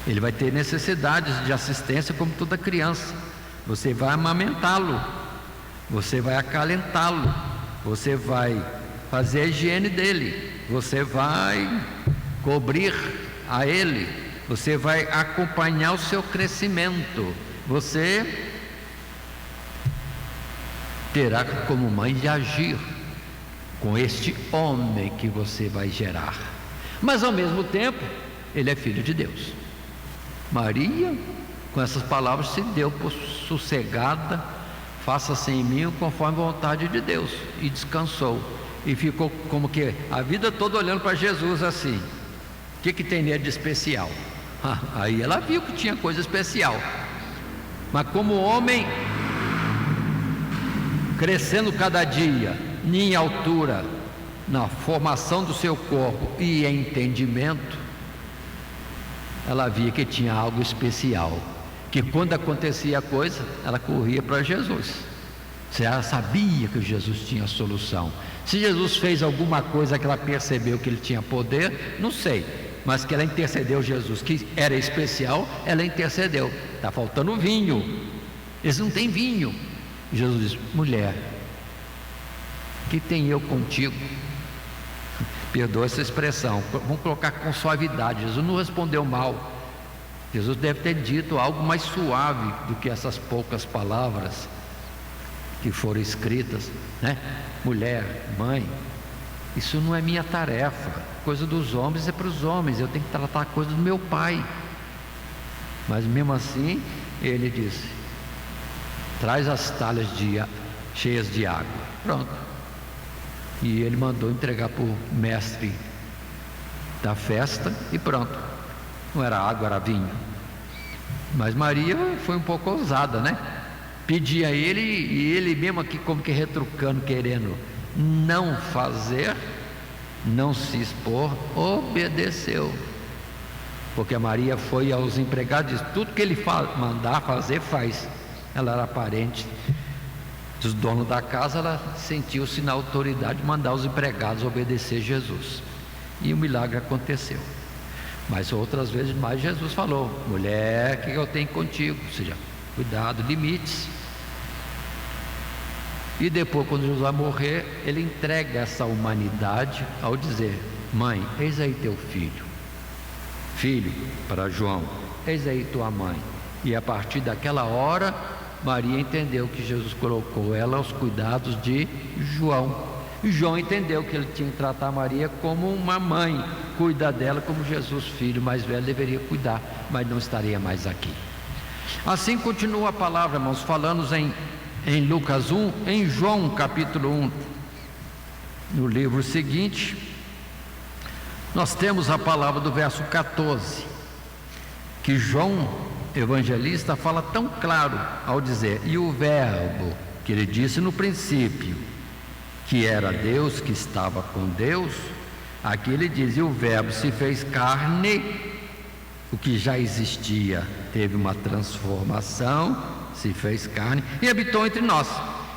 Ele vai ter necessidades de assistência como toda criança. Você vai amamentá-lo, você vai acalentá-lo, você vai fazer a higiene dele, você vai cobrir a ele, você vai acompanhar o seu crescimento, você terá como mãe de agir com este homem que você vai gerar. Mas ao mesmo tempo, ele é filho de Deus. Maria, com essas palavras, se deu por sossegada, faça-se em mim conforme a vontade de Deus, e descansou, e ficou como que a vida toda olhando para Jesus assim, o que tem nele de especial? Aí ela viu que tinha coisa especial, mas como homem, crescendo cada dia, em altura, na formação do seu corpo e em entendimento, ela via que tinha algo especial, que quando acontecia a coisa, ela corria para Jesus. Se ela sabia que Jesus tinha a solução. Se Jesus fez alguma coisa que ela percebeu que ele tinha poder, não sei. Mas que ela intercedeu Jesus, que era especial, ela intercedeu. Está faltando vinho. Eles não têm vinho. Jesus diz: mulher, que tem eu contigo? Perdoa essa expressão, vamos colocar com suavidade. Jesus não respondeu mal. Jesus deve ter dito algo mais suave do que essas poucas palavras que foram escritas, né? Mulher, mãe, isso não é minha tarefa. Coisa dos homens é para os homens, eu tenho que tratar a coisa do meu pai. Mas mesmo assim, ele disse: traz as talhas cheias de água. Pronto. E ele mandou entregar para o mestre da festa e pronto. Não era água, era vinho. Mas Maria foi um pouco ousada, né? Pedia a ele, e ele mesmo aqui como que retrucando, querendo não fazer, não se expor, obedeceu. Porque a Maria foi aos empregados e disse: tudo que ele mandar fazer, faz. Ela era parente dos donos da casa, ela sentiu-se na autoridade de mandar os empregados obedecer Jesus. E o milagre aconteceu. Mas outras vezes mais Jesus falou: mulher, o que eu tenho contigo? Ou seja, cuidado, limites. E depois, quando Jesus vai morrer, ele entrega essa humanidade ao dizer: mãe, eis aí teu filho. Filho, para João, eis aí tua mãe. E a partir daquela hora, Maria entendeu que Jesus colocou ela aos cuidados de João. E João entendeu que ele tinha que tratar Maria como uma mãe, cuidar dela como Jesus, filho mais velho, deveria cuidar, mas não estaria mais aqui. Assim continua a palavra, irmãos, falando em Lucas 1, em João capítulo 1, no livro seguinte, nós temos a palavra do verso 14, que João evangelista fala tão claro ao dizer: e o verbo que ele disse no princípio, que era Deus, que estava com Deus, aqui ele diz: e o verbo se fez carne, o que já existia teve uma transformação, se fez carne e habitou entre nós,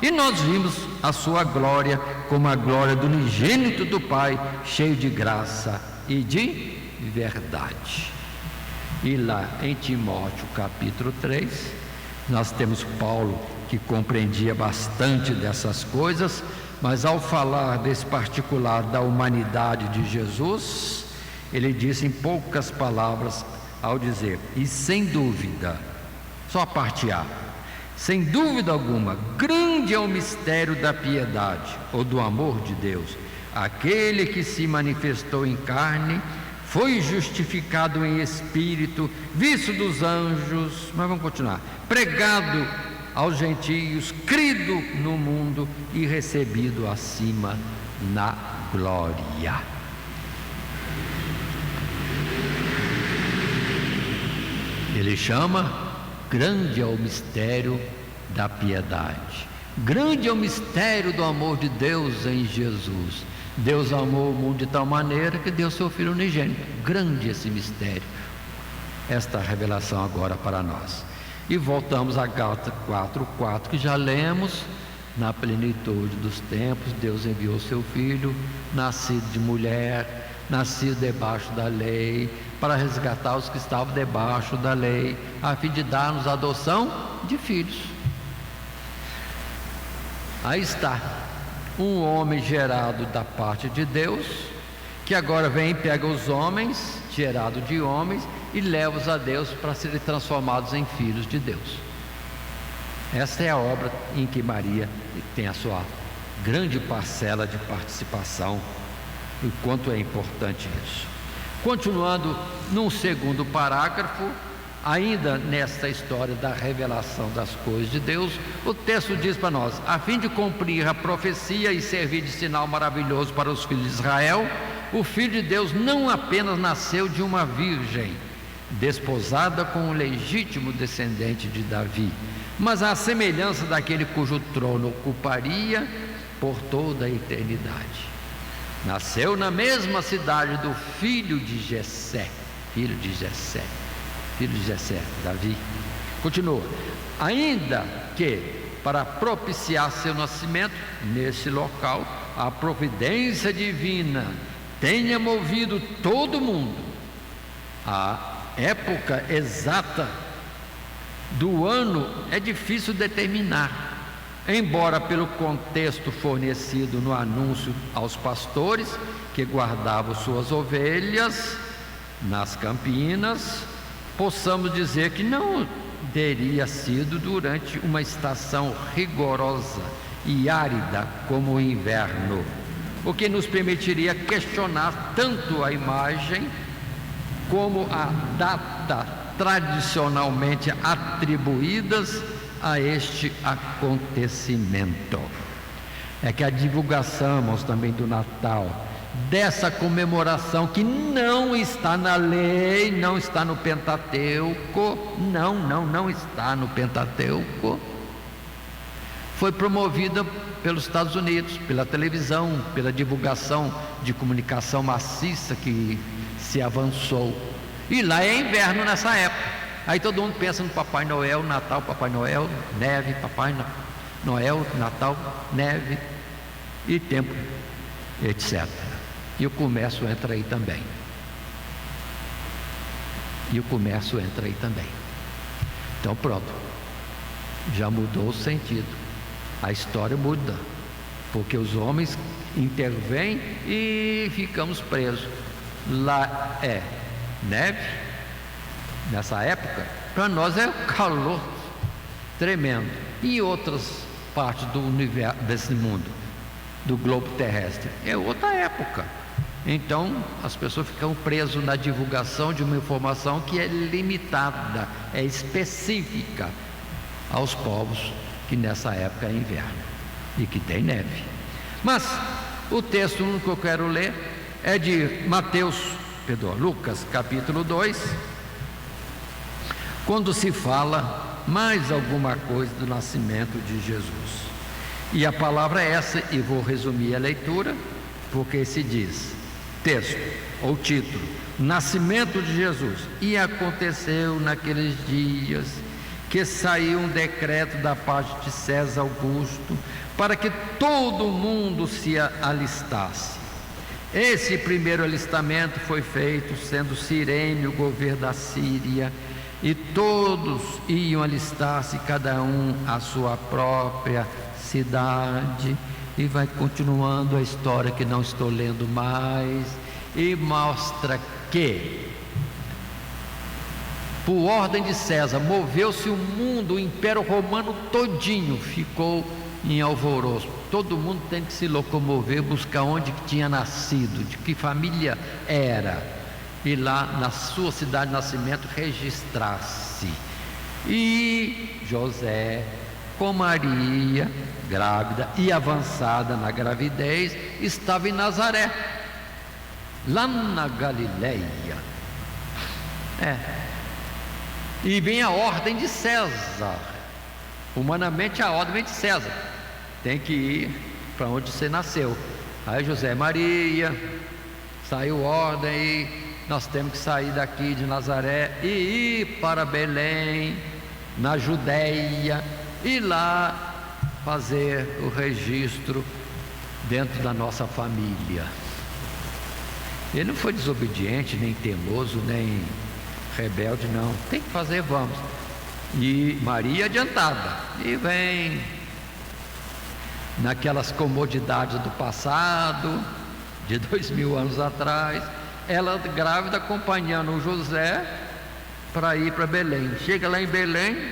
e nós vimos a sua glória como a glória do unigênito do Pai, cheio de graça e de verdade. E lá em Timóteo capítulo 3, nós temos Paulo, que compreendia bastante dessas coisas, mas ao falar desse particular da humanidade de Jesus, ele disse em poucas palavras, ao dizer: e sem dúvida, só a parte A, sem dúvida alguma, grande é o mistério da piedade, ou do amor de Deus. Aquele que se manifestou em carne, foi justificado em espírito, visto dos anjos, mas vamos continuar, pregado aos gentios, crido no mundo e recebido acima na glória. Ele chama: grande é o mistério da piedade, grande é o mistério do amor de Deus em Jesus. Deus amou o mundo de tal maneira que deu seu Filho unigênito. Grande esse mistério. Esta revelação agora para nós. E voltamos a Gálatas 4:4, que já lemos: na plenitude dos tempos, Deus enviou seu Filho, nascido de mulher, nascido debaixo da lei, para resgatar os que estavam debaixo da lei, a fim de dar-nos a adoção de filhos. Aí está, um homem gerado da parte de Deus, que agora vem e pega os homens, gerado de homens, e leva-os a Deus para serem transformados em filhos de Deus. Esta é a obra em que Maria tem a sua grande parcela de participação, e quanto é importante isso. Continuando num segundo parágrafo, ainda nesta história da revelação das coisas de Deus, o texto diz para nós: a fim de cumprir a profecia e servir de sinal maravilhoso para os filhos de Israel, o Filho de Deus não apenas nasceu de uma virgem, desposada com um legítimo descendente de Davi, mas à semelhança daquele cujo trono ocuparia por toda a eternidade. Nasceu na mesma cidade do filho de Jessé, Davi. Continua: ainda que para propiciar seu nascimento, nesse local, a providência divina tenha movido todo mundo. A época exata do ano é difícil determinar, embora pelo contexto fornecido no anúncio aos pastores que guardavam suas ovelhas nas campinas, possamos dizer que não teria sido durante uma estação rigorosa e árida como o inverno, o que nos permitiria questionar tanto a imagem como a data tradicionalmente atribuídas a este acontecimento. É que a divulgação, irmãos, também do Natal, dessa comemoração que não está na lei, não está no Pentateuco, não está no Pentateuco, foi promovida pelos Estados Unidos, pela televisão, pela divulgação de comunicação maciça que se avançou. E lá é inverno nessa época. Aí todo mundo pensa no Papai Noel, Natal, Papai Noel, neve, Papai Noel, Natal, neve e tempo, etc. E o comércio entra aí também. Então pronto, já mudou o sentido. A história muda, porque os homens intervêm e ficamos presos. Lá é neve, nessa época, para nós é calor tremendo. E em outras partes do universo, desse mundo, do globo terrestre, é outra época. Então as pessoas ficam presas na divulgação de uma informação que é limitada, é específica aos povos que nessa época é inverno e que tem neve. Mas o texto que eu quero ler é de Lucas capítulo 2, quando se fala mais alguma coisa do nascimento de Jesus. E a palavra é essa, e vou resumir a leitura, porque se diz, texto ou título: Nascimento de Jesus. E aconteceu naqueles dias que saiu um decreto da parte de César Augusto para que todo mundo se alistasse. Esse primeiro alistamento foi feito sendo Cirene o governo da Síria, e todos iam alistar-se, cada um à sua própria cidade. E vai continuando a história que não estou lendo mais, e mostra que, por ordem de César, moveu-se o mundo, o Império Romano todinho ficou em alvoroço. Todo mundo tem que se locomover, buscar onde que tinha nascido, de que família era, e lá na sua cidade de nascimento registrar-se. E José, com Maria, grávida e avançada na gravidez, estava em Nazaré, lá na Galileia. E vem a ordem de César. Humanamente a ordem vem de César, tem que ir para onde você nasceu. Aí José e Maria, saiu ordem, e nós temos que sair daqui de Nazaré e ir para Belém, na Judéia, e lá fazer o registro dentro da nossa família. Ele não foi desobediente, nem teimoso, nem rebelde, não. Tem que fazer, vamos. E Maria adiantada, e vem naquelas comodidades do passado, de 2000 anos atrás, ela grávida acompanhando o José para ir para Belém. Chega lá em Belém,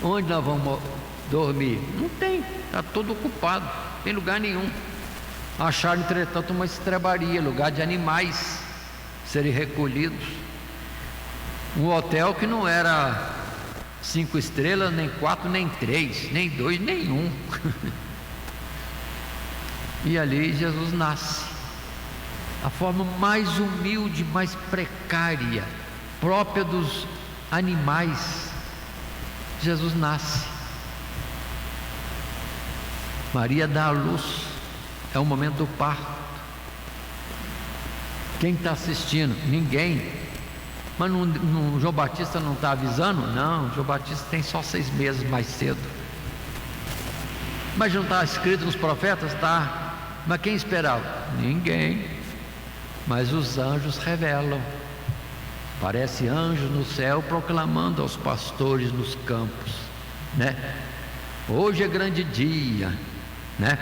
onde nós vamos dormir? Não tem, está todo ocupado, não tem lugar nenhum. Acharam, entretanto, uma estrebaria, lugar de animais serem recolhidos. Um hotel que não era 5 estrelas, nem 4, nem 3, nem 2, nem 1. E ali Jesus nasce. A forma mais humilde, mais precária, própria dos animais. Jesus nasce. Maria dá a luz. É o momento do parto. Quem está assistindo? Ninguém. Mas João Batista não está avisando? Não, João Batista tem só 6 meses mais cedo. Mas não está escrito nos profetas? Está. Mas quem esperava? Ninguém. Mas os anjos revelam. Parece anjos no céu proclamando aos pastores nos campos, né? Hoje é grande dia, né?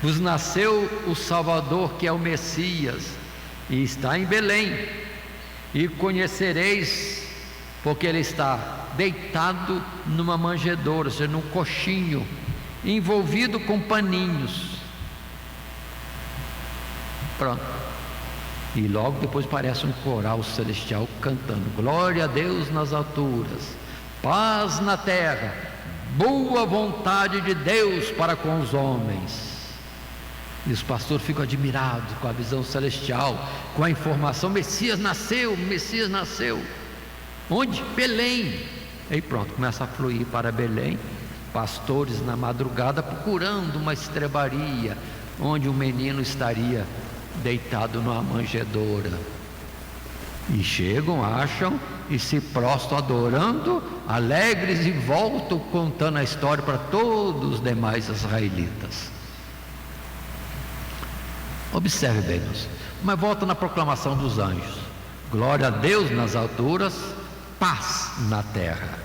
Vos nasceu o Salvador, que é o Messias, e está em Belém, e conhecereis, porque ele está deitado numa manjedoura, ou seja, num coxinho, envolvido com paninhos. Pronto. E logo depois parece um coral celestial cantando: glória a Deus nas alturas, paz na terra, boa vontade de Deus para com os homens. E os pastores ficam admirados com a visão celestial, com a informação: Messias nasceu, Messias nasceu. Onde? Belém. Aí pronto, começa a fluir para Belém. Pastores na madrugada procurando uma estrebaria onde o menino estaria deitado numa manjedoura. E chegam, acham e se prostram adorando, alegres, e voltam contando a história para todos os demais israelitas. Observe bem, meus. Mas volta na proclamação dos anjos: glória a Deus nas alturas, paz na terra,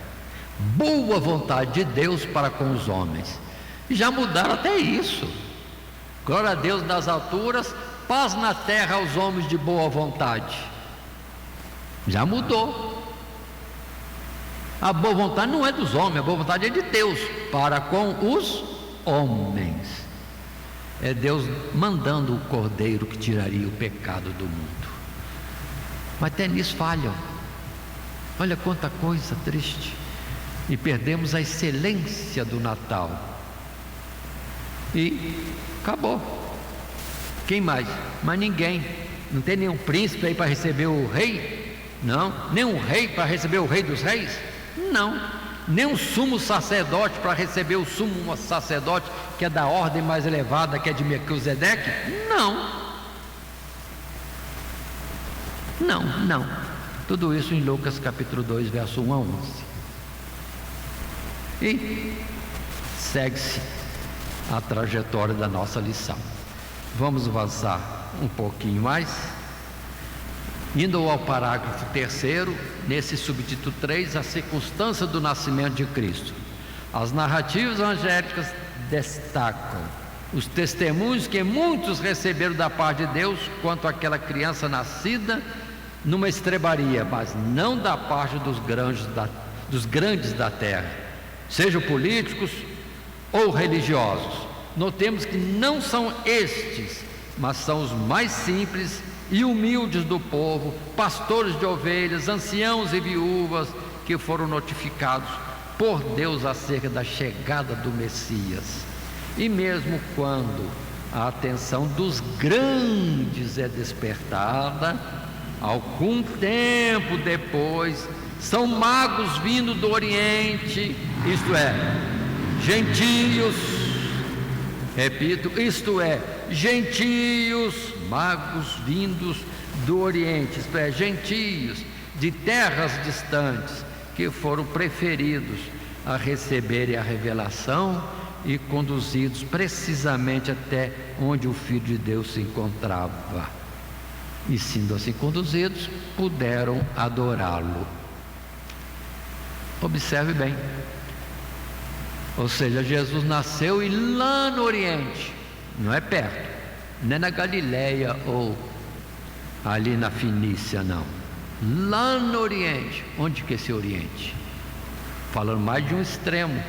boa vontade de Deus para com os homens. E já mudaram até isso. Glória a Deus nas alturas, paz na terra aos homens de boa vontade. Já mudou. A boa vontade não é dos homens, a boa vontade é de Deus para com os homens. É Deus mandando o Cordeiro que tiraria o pecado do mundo. Mas até nisso falham. Olha quanta coisa triste. E perdemos a excelência do Natal. E acabou. Quem mais? Mas ninguém. Não tem nenhum príncipe aí para receber o rei? Não. Nenhum rei para receber o rei dos reis? Não. Nem um sumo sacerdote para receber o sumo sacerdote, que é da ordem mais elevada, que é de Melquisedeque? Não. Tudo isso em Lucas capítulo 2, verso 1 a 11. E segue-se a trajetória da nossa lição. Vamos avançar um pouquinho mais, indo ao parágrafo 3º, nesse subtítulo 3, a circunstância do nascimento de Cristo. As narrativas angélicas destacam os testemunhos que muitos receberam da parte de Deus quanto àquela criança nascida numa estrebaria, mas não da parte dos grandes da terra, sejam políticos ou religiosos. Notemos que não são estes, mas são os mais simples e humildes do povo, pastores de ovelhas, anciãos e viúvas, que foram notificados por Deus acerca da chegada do Messias. E mesmo quando a atenção dos grandes é despertada, algum tempo depois, são magos vindo do Oriente, isto é, gentios, repito, isto é, gentios, magos vindos do Oriente, isto é, gentios de terras distantes, que foram preferidos a receberem a revelação e conduzidos precisamente até onde o Filho de Deus se encontrava. E sendo assim conduzidos, puderam adorá-lo. Observe bem. Ou seja, Jesus nasceu e lá no Oriente, não é perto, não é na Galileia ou ali na Fenícia, não. Lá no Oriente. Onde que é esse Oriente? Falando mais de um extremo,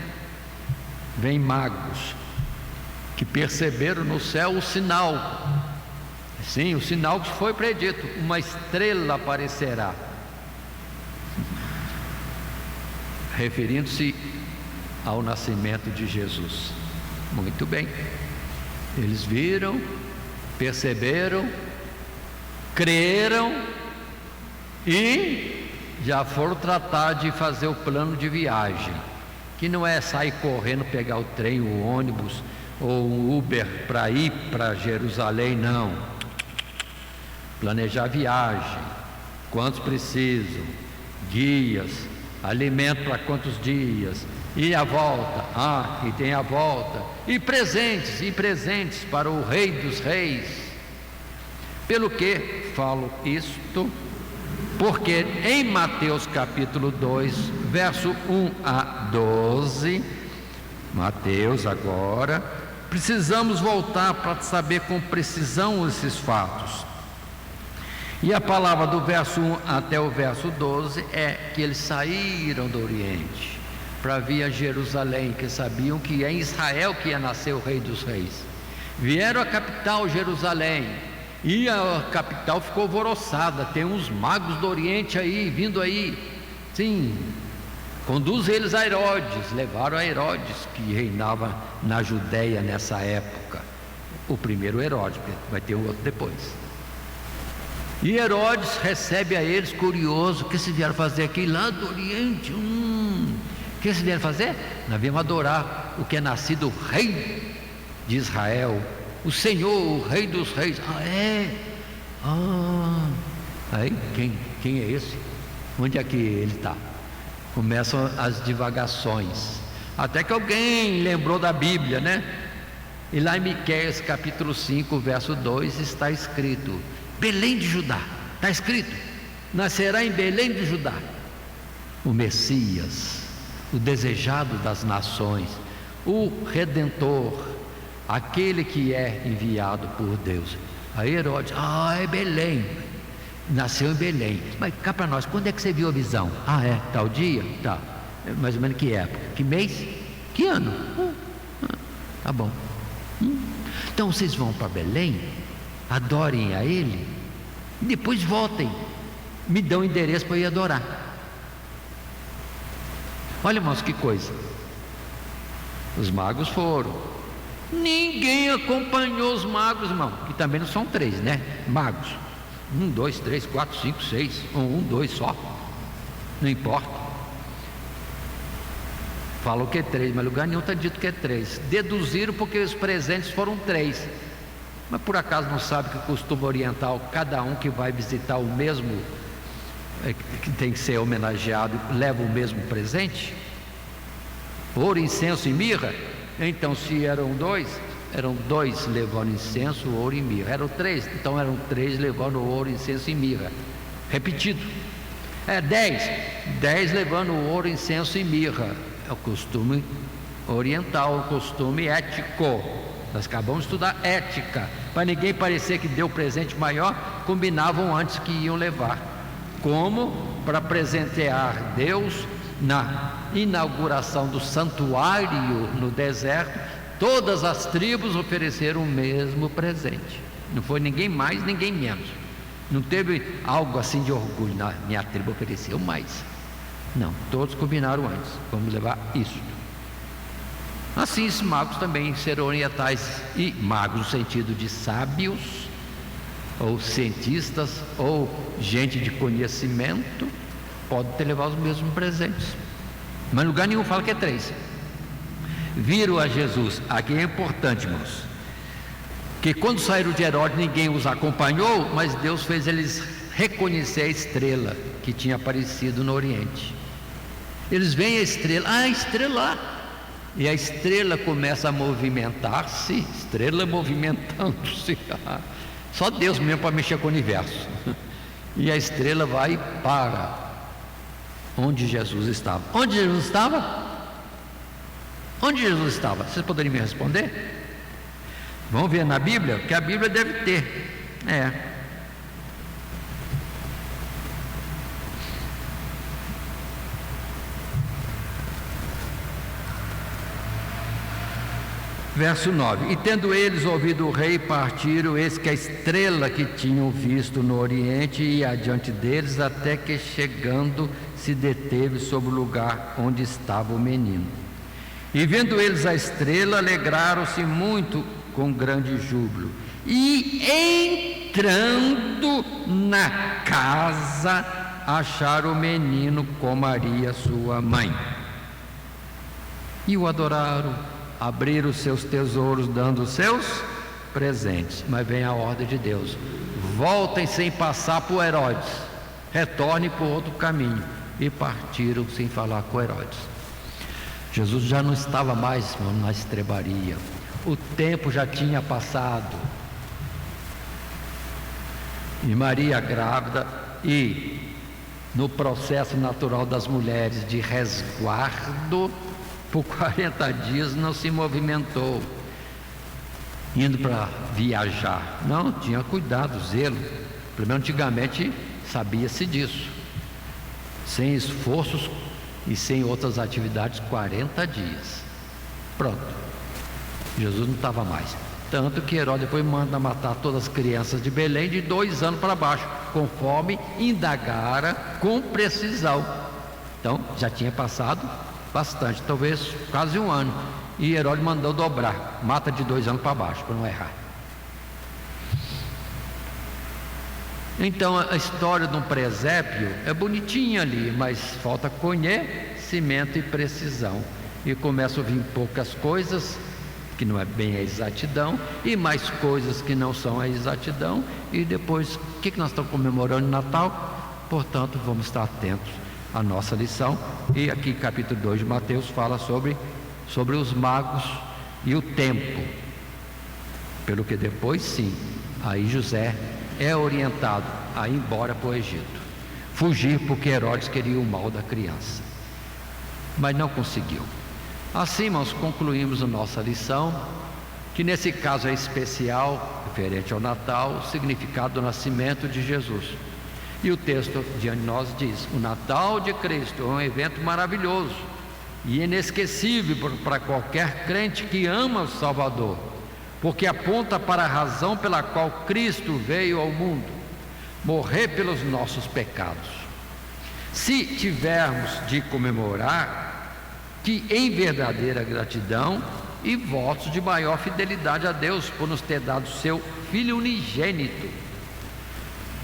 vem magos que perceberam no céu o sinal. Sim, o sinal que foi predito: uma estrela aparecerá, referindo-se ao nascimento de Jesus. Muito bem, eles viram, perceberam, creram e já foram tratar de fazer o plano de viagem, que não é sair correndo, pegar o trem, o ônibus ou um Uber para ir para Jerusalém, não. Planejar a viagem, quantos precisam, guias, alimento para quantos dias, E a volta, e tem a volta, e presentes para o Rei dos Reis. Pelo que falo isto? Porque em Mateus capítulo 2, verso 1 a 12, Mateus agora, precisamos voltar para saber com precisão esses fatos. E a palavra do verso 1 até o verso 12 é que eles saíram do Oriente para vir a Jerusalém, que sabiam que é em Israel que ia nascer o Rei dos Reis. Vieram à capital Jerusalém, e a capital ficou alvoroçada. Tem uns magos do Oriente aí, vindo aí. Sim, conduz eles a Herodes. Levaram a Herodes, que reinava na Judéia nessa época. O primeiro Herodes, vai ter um outro depois. E Herodes recebe a eles, curioso: o que se vieram fazer aqui lá do Oriente? O que se vieram fazer? Nós viemos adorar o que é nascido o Rei de Israel, o Senhor, o Rei dos Reis. Aí quem é esse? Onde é que ele está? Começam as divagações, até que alguém lembrou da Bíblia, né? E lá em Miqueias capítulo 5, verso 2 está escrito: Belém de Judá, está escrito, nascerá em Belém de Judá o Messias, o desejado das nações, o Redentor, aquele que é enviado por Deus. Aí Herodes: é Belém, nasceu em Belém. Mas cá para nós, quando é que você viu a visão? Tal dia? Tá, mais ou menos que época? Que mês? Que ano? Tá bom. Então vocês vão para Belém, adorem a ele, e depois voltem, me dão o endereço para eu ir adorar. Olha, irmãos, que coisa. Os magos foram, ninguém acompanhou os magos, irmão, que também não são 3, né? Magos, 1, 2, 3, 4, 5, 6, 1, 2 só, não importa. Falam que é 3, mas lugar nenhum está dito que é 3. Deduziram porque os presentes foram 3. Mas por acaso não sabe que o costume oriental, cada um que vai visitar o mesmo, que tem que ser homenageado, leva o mesmo presente? Ouro, incenso e mirra? Então, se eram 2 levando incenso, ouro e mirra. Eram 3, então eram 3 levando ouro, incenso e mirra. Repetido. 10 levando ouro, incenso e mirra. É o costume oriental, o costume ético. Nós acabamos de estudar ética. Para ninguém parecer que deu presente maior, combinavam antes que iam levar. Como para presentear Deus na inauguração do santuário no deserto, todas as tribos ofereceram o mesmo presente. Não foi ninguém mais, ninguém menos. Não teve algo assim de orgulho: minha tribo ofereceu mais. Não, todos combinaram antes. Vamos levar isso. Assim, esses magos também serão orientais, e magos no sentido de sábios, ou cientistas, ou gente de conhecimento, pode ter levado os mesmos presentes. Mas lugar nenhum fala que é 3. Viram a Jesus. Aqui é importante, irmãos, que quando saíram de Herodes, ninguém os acompanhou, mas Deus fez eles reconhecer a estrela que tinha aparecido no Oriente. Eles veem a estrela lá. E a estrela começa a movimentar-se, estrela movimentando-se. Só Deus mesmo para mexer com o universo. E a estrela vai para onde Jesus estava. Onde Jesus estava? Onde Jesus estava? Vocês poderiam me responder? Vamos ver na Bíblia, que a Bíblia deve ter. Verso 9: E tendo eles ouvido o rei, partiram, eis que a estrela que tinham visto no Oriente ia adiante deles, até que chegando se deteve sobre o lugar onde estava o menino. E vendo eles a estrela, alegraram-se muito com grande júbilo. E entrando na casa, acharam o menino com Maria sua mãe. E o adoraram. Abriram os seus tesouros, dando os seus presentes. Mas vem a ordem de Deus: voltem sem passar por Herodes, retornem por outro caminho. E partiram sem falar com Herodes. Jesus já não estava mais na estrebaria. O tempo já tinha passado. E Maria grávida e no processo natural das mulheres de resguardo, por 40 dias não se movimentou, indo para viajar. Não, tinha cuidado, zelo. Pelo menos antigamente sabia-se disso. Sem esforços e sem outras atividades, 40 dias. Pronto. Jesus não estava mais. Tanto que Herodes depois manda matar todas as crianças de Belém de 2 anos para baixo, conforme indagara com precisão. Então, já tinha passado bastante, talvez quase 1 ano. E Herodes mandou dobrar, mata de 2 anos para baixo, para não errar. Então, a história de um presépio é bonitinha ali, mas falta conhecimento e precisão. E começa a vir poucas coisas que não é bem a exatidão, e mais coisas que não são a exatidão, e depois, o que nós estamos comemorando no Natal? Portanto, vamos estar atentos à nossa lição, e aqui capítulo 2 de Mateus fala sobre os magos e o tempo, pelo que depois sim, aí José é orientado a ir embora para o Egito, fugir porque Herodes queria o mal da criança, mas não conseguiu. Assim, irmãos, concluímos a nossa lição, que nesse caso é especial, referente ao Natal, o significado do nascimento de Jesus. E o texto diante de nós diz: o Natal de Cristo é um evento maravilhoso e inesquecível para qualquer crente que ama o Salvador, porque aponta para a razão pela qual Cristo veio ao mundo, morrer pelos nossos pecados. Se tivermos de comemorar, que em verdadeira gratidão e votos de maior fidelidade a Deus por nos ter dado seu Filho unigênito,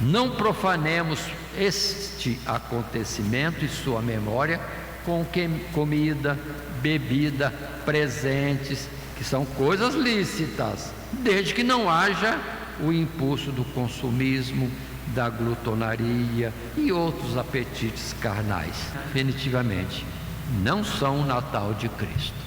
não profanemos este acontecimento e sua memória com comida, bebida, presentes, que são coisas lícitas, desde que não haja o impulso do consumismo, da glutonaria e outros apetites carnais. Definitivamente não são o Natal de Cristo.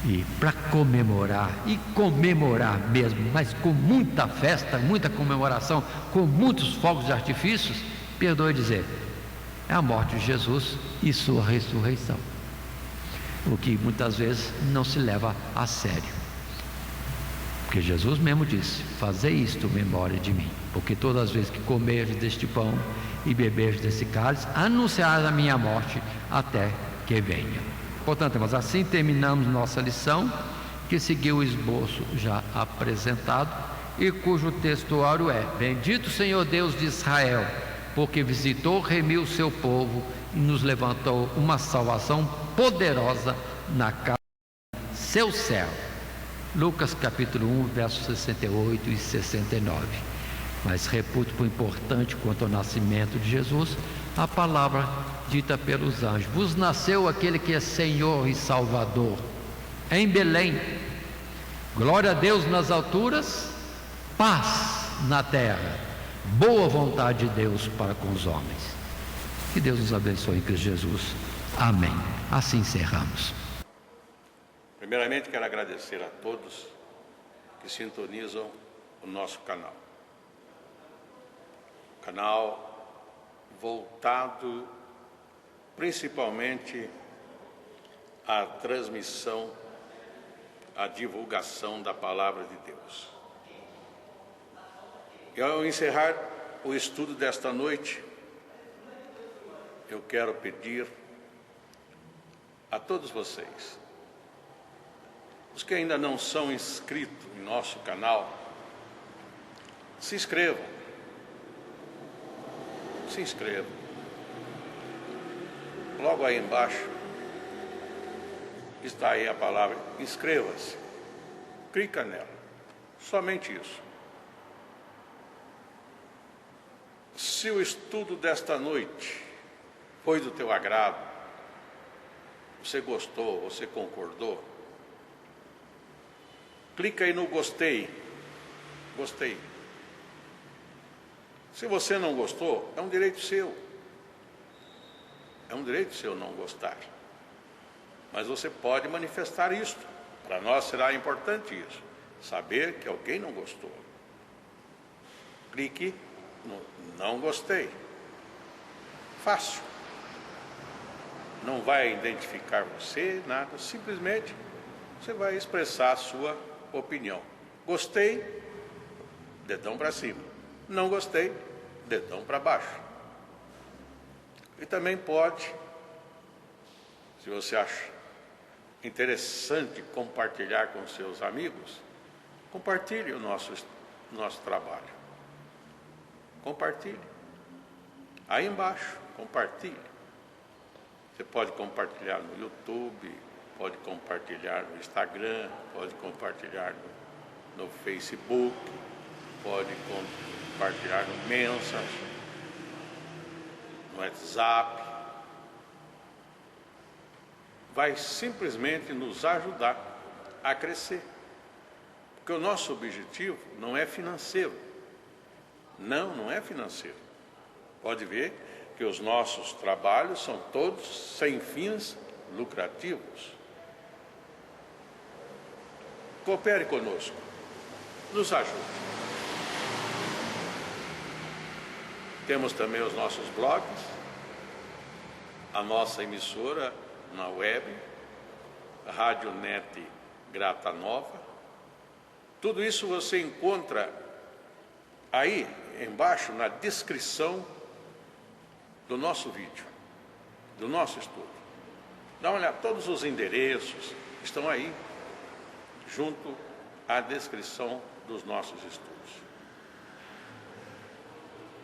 E para comemorar, e comemorar mesmo, mas com muita festa, muita comemoração, com muitos fogos de artifícios, perdoe dizer, é a morte de Jesus e sua ressurreição, o que muitas vezes não se leva a sério, porque Jesus mesmo disse: fazei isto em memória de mim, porque todas as vezes que comerdes deste pão e beberdes desse cálice, anunciarás a minha morte até que venha. Portanto, mas assim terminamos nossa lição, que seguiu o esboço já apresentado e cujo textuário é: bendito Senhor Deus de Israel, porque visitou, remiu o seu povo e nos levantou uma salvação poderosa na casa de seu servo. Lucas capítulo 1, versos 68 e 69. Mas reputo por importante quanto ao nascimento de Jesus a palavra dita pelos anjos: vos nasceu aquele que é Senhor e Salvador em Belém. Glória a Deus nas alturas, paz na terra, boa vontade de Deus para com os homens. Que Deus nos abençoe em Cristo Jesus. Amém. Assim encerramos. Primeiramente, quero agradecer a todos que sintonizam o nosso canal. Canal voltado principalmente à transmissão, à divulgação da Palavra de Deus. E ao encerrar o estudo desta noite, eu quero pedir a todos vocês, os que ainda não são inscritos em nosso canal, se inscrevam. Se inscrevam. Logo aí embaixo está aí a palavra inscreva-se. Clica nela. Somente isso. Se o estudo desta noite foi do teu agrado, você gostou, você concordou, clica aí no gostei. Gostei. Se você não gostou, é um direito seu. É um direito seu não gostar. Mas você pode manifestar isto. Para nós será importante isso, saber que alguém não gostou. Clique no não gostei. Fácil. Não vai identificar você, nada, simplesmente você vai expressar a sua opinião. Gostei, dedão para cima. Não gostei, dedão para baixo. E também pode, se você acha interessante compartilhar com seus amigos, compartilhe o nosso trabalho. Compartilhe. Aí embaixo, compartilhe. Você pode compartilhar no YouTube, pode compartilhar no Instagram, pode compartilhar no Facebook, pode compartilhar no Messenger, no WhatsApp. Vai simplesmente nos ajudar a crescer. Porque o nosso objetivo não é financeiro. Não é financeiro. Pode ver que os nossos trabalhos são todos sem fins lucrativos. Coopere conosco. Nos ajude. Temos também os nossos blogs, a nossa emissora na web, Rádio Net Grata Nova. Tudo isso você encontra aí embaixo na descrição do nosso vídeo, do nosso estudo. Dá uma olhada, todos os endereços estão aí, junto à descrição dos nossos estudos.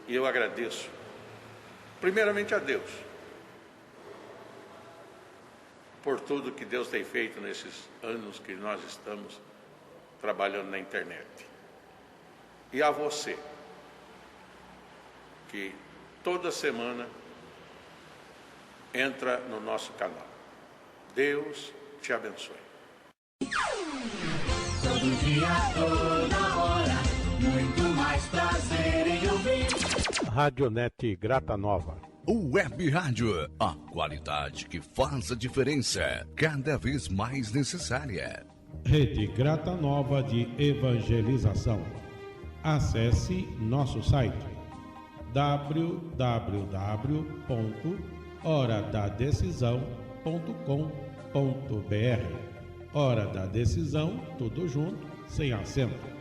E eu agradeço, primeiramente a Deus, por tudo que Deus tem feito nesses anos que nós estamos trabalhando na internet. E a você, que toda semana entra no nosso canal. Deus te abençoe. Todo dia, toda hora, muito mais prazer em ouvir. Radionet Grata Nova. Web Rádio, a qualidade que faz a diferença, cada vez mais necessária. Rede Grata Nova de Evangelização. Acesse nosso site www.horadadecisão.com.br. Hora da Decisão, tudo junto, sem acento.